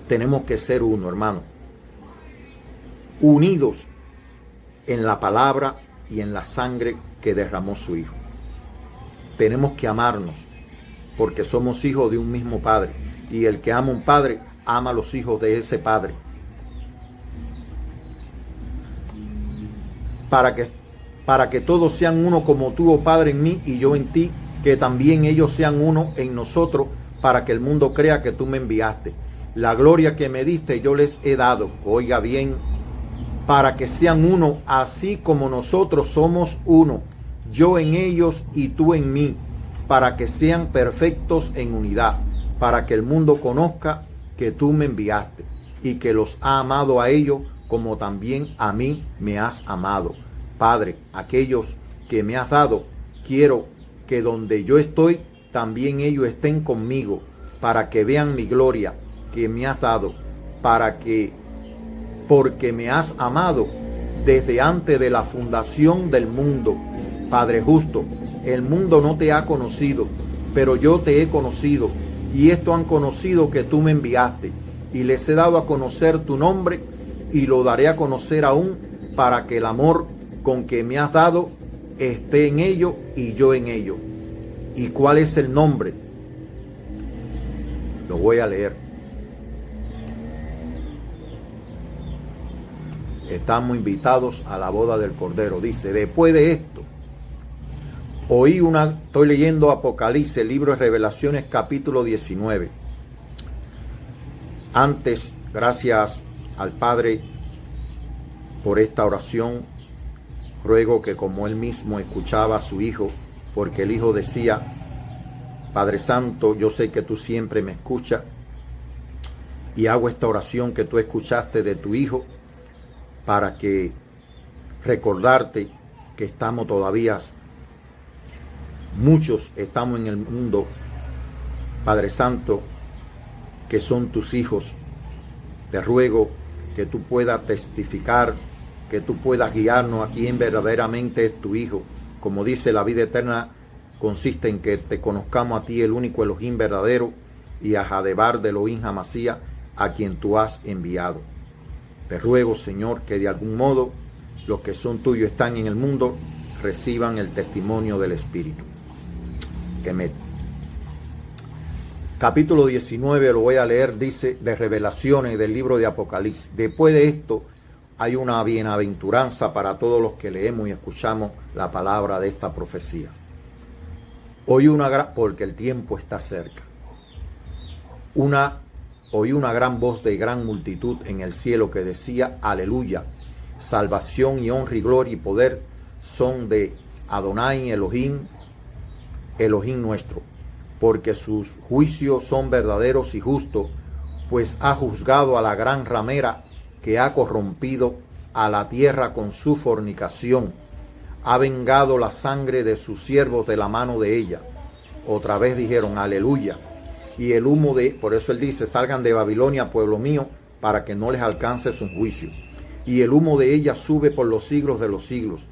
Tenemos que ser uno, hermano. Unidos en la palabra y en la sangre que derramó su Hijo. Tenemos que amarnos, porque somos hijos de un mismo Padre. Y el que ama a un Padre, ama a los hijos de ese Padre. Para que todos sean uno como tú, oh Padre, en mí y yo en ti, que también ellos sean uno en nosotros, para que el mundo crea que tú me enviaste. La gloria que me diste yo les he dado, oiga bien, para que sean uno, así como nosotros somos uno, yo en ellos y tú en mí, para que sean perfectos en unidad, para que el mundo conozca que tú me enviaste y que los ha amado a ellos como también a mí me has amado. Padre, aquellos que me has dado, quiero que donde yo estoy, también ellos estén conmigo, para que vean mi gloria que me has dado, porque me has amado desde antes de la fundación del mundo. Padre justo, el mundo no te ha conocido, pero yo te he conocido, y esto han conocido que tú me enviaste, y les he dado a conocer tu nombre, y lo daré a conocer aún, para que el amor con que me has dado esté en ellos y yo en ellos. ¿Y cuál es el nombre? Lo voy a leer. Estamos invitados a la boda del Cordero. Dice, después de esto, estoy leyendo Apocalipsis, el libro de Revelaciones, capítulo 19. Antes, gracias al Padre por esta oración, ruego que como Él mismo escuchaba a su Hijo, porque el Hijo decía, Padre Santo, yo sé que tú siempre me escuchas, y hago esta oración que tú escuchaste de tu Hijo, para que recordarte que estamos todavía, muchos estamos en el mundo, Padre Santo, que son tus hijos. Te ruego que tú puedas testificar, que tú puedas guiarnos a quien verdaderamente es tu Hijo. Como dice, la vida eterna consiste en que te conozcamos a ti, el único Elohim verdadero, y a Jadebar de Elohim Hamasía, a quien tú has enviado. Te ruego, Señor, que de algún modo los que son tuyos están en el mundo reciban el testimonio del Espíritu. Amén. Capítulo 19, lo voy a leer, dice, de Revelaciones del libro de Apocalipsis. Después de esto, hay una bienaventuranza para todos los que leemos y escuchamos la palabra de esta profecía. Porque el tiempo está cerca. Oí una gran voz de gran multitud en el cielo que decía: aleluya, salvación y honra y gloria y poder son de Adonai Elohim, Elohim nuestro, porque sus juicios son verdaderos y justos, pues ha juzgado a la gran ramera que ha corrompido a la tierra con su fornicación, ha vengado la sangre de sus siervos de la mano de ella. Otra vez dijeron: aleluya. Y el humo por eso él dice: salgan de Babilonia, pueblo mío, para que no les alcance su juicio. Y el humo de ella sube por los siglos de los siglos.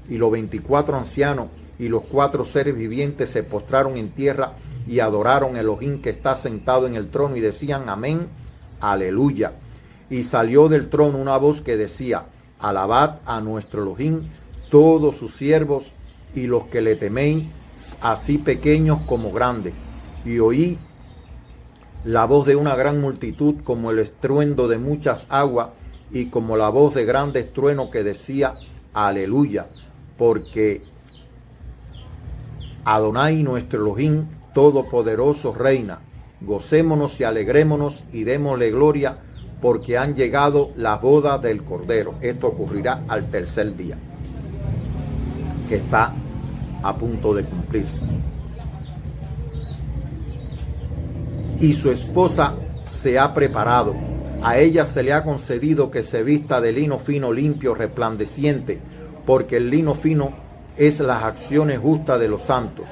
Y los 24 ancianos y los 4 seres vivientes se postraron en tierra y adoraron a Elohim que está sentado en el trono y decían: amén, aleluya. Y salió del trono una voz que decía: alabad a nuestro Elohim, todos sus siervos y los que le teméis, así pequeños como grandes. Y oí la voz de una gran multitud como el estruendo de muchas aguas y como la voz de grandes truenos que decía: aleluya, porque Adonai nuestro Elohim todopoderoso reina. Gocémonos y alegrémonos y démosle gloria, porque han llegado las bodas del Cordero. Esto ocurrirá al tercer día, que está a punto de cumplirse. Y su esposa se ha preparado. A ella se le ha concedido que se vista de lino fino, limpio, resplandeciente, porque el lino fino es las acciones justas de los santos.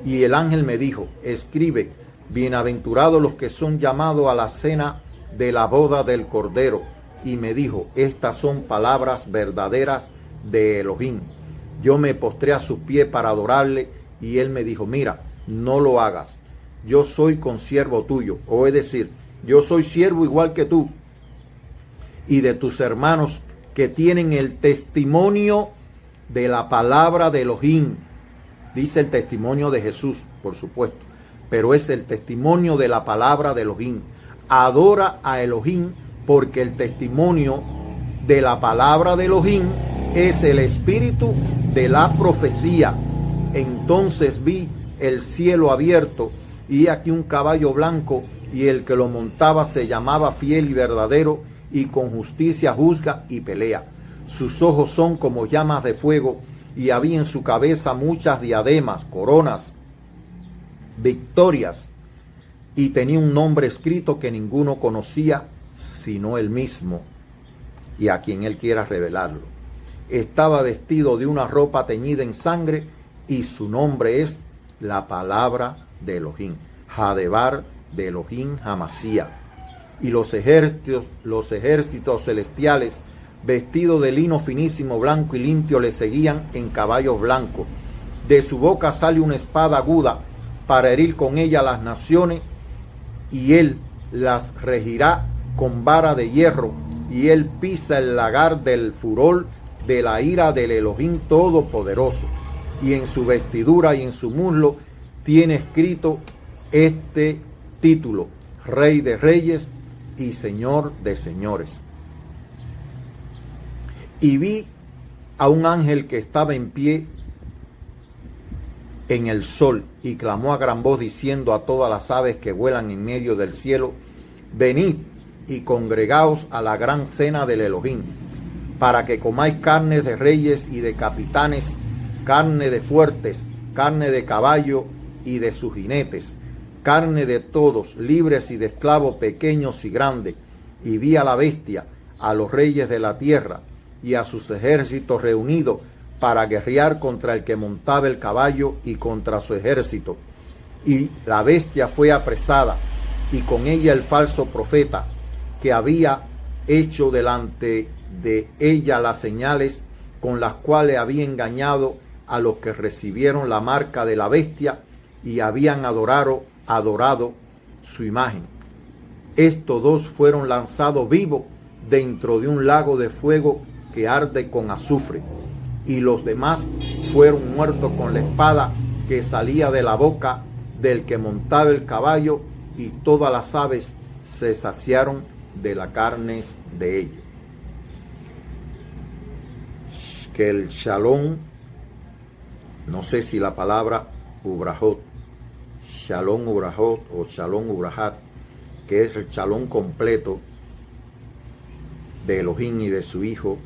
Y el ángel me dijo: escribe: bienaventurados los que son llamados a la cena de la boda del Cordero. Y me dijo: estas son palabras verdaderas de Elohim. Yo me postré a sus pies para adorarle, y él me dijo: mira, no lo hagas. Yo soy consiervo tuyo, o es decir, yo soy siervo igual que tú y de tus hermanos que tienen el testimonio de la palabra de Elohim. Dice el testimonio de Jesús, por supuesto, pero es el testimonio de la palabra de Elohim. Adora a Elohim, porque el testimonio de la palabra de Elohim es el espíritu de la profecía. Entonces vi el cielo abierto, y aquí un caballo blanco, y el que lo montaba se llamaba Fiel y Verdadero, y con justicia juzga y pelea. Sus ojos son como llamas de fuego, y había en su cabeza muchas diademas, coronas, victorias, y tenía un nombre escrito que ninguno conocía sino él mismo, y a quien él quiera revelarlo. Estaba vestido de una ropa teñida en sangre, y su nombre es la palabra de Elohim, Hadebar de Elohim Hamasía. Y los ejércitos celestiales, vestidos de lino finísimo, blanco y limpio, le seguían en caballos blancos. De su boca sale una espada aguda para herir con ella las naciones, y él las regirá con vara de hierro, y él pisa el lagar del furor de la ira del Elohim Todopoderoso. Y en su vestidura y en su muslo tiene escrito este título: Rey de Reyes y Señor de Señores. Y vi a un ángel que estaba en pie en el sol, y clamó a gran voz diciendo a todas las aves que vuelan en medio del cielo: venid y congregaos a la gran cena del Elohim, para que comáis carne de reyes y de capitanes, carne de fuertes, carne de caballo y de sus jinetes, carne de todos, libres y de esclavos, pequeños y grandes. Y vi a la bestia, a los reyes de la tierra y a sus ejércitos reunidos para guerrear contra el que montaba el caballo y contra su ejército. Y la bestia fue apresada, y con ella el falso profeta, que había hecho delante de ella las señales con las cuales había engañado a los que recibieron la marca de la bestia y habían adorado su imagen. Estos dos fueron lanzados vivos dentro de un lago de fuego que arde con azufre, y los demás fueron muertos con la espada que salía de la boca del que montaba el caballo, y todas las aves se saciaron de la carne de ellos. que el Shalom, no sé si la palabra Ubrahot, Shalom Ubrahot o Shalom Ubrahat, que es el Shalom completo de Elohim y de su Hijo,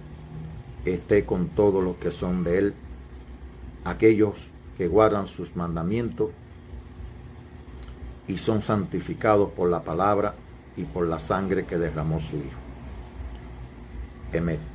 esté con todos los que son de él, aquellos que guardan sus mandamientos y son santificados por la palabra y por la sangre que derramó su Hijo. Emet.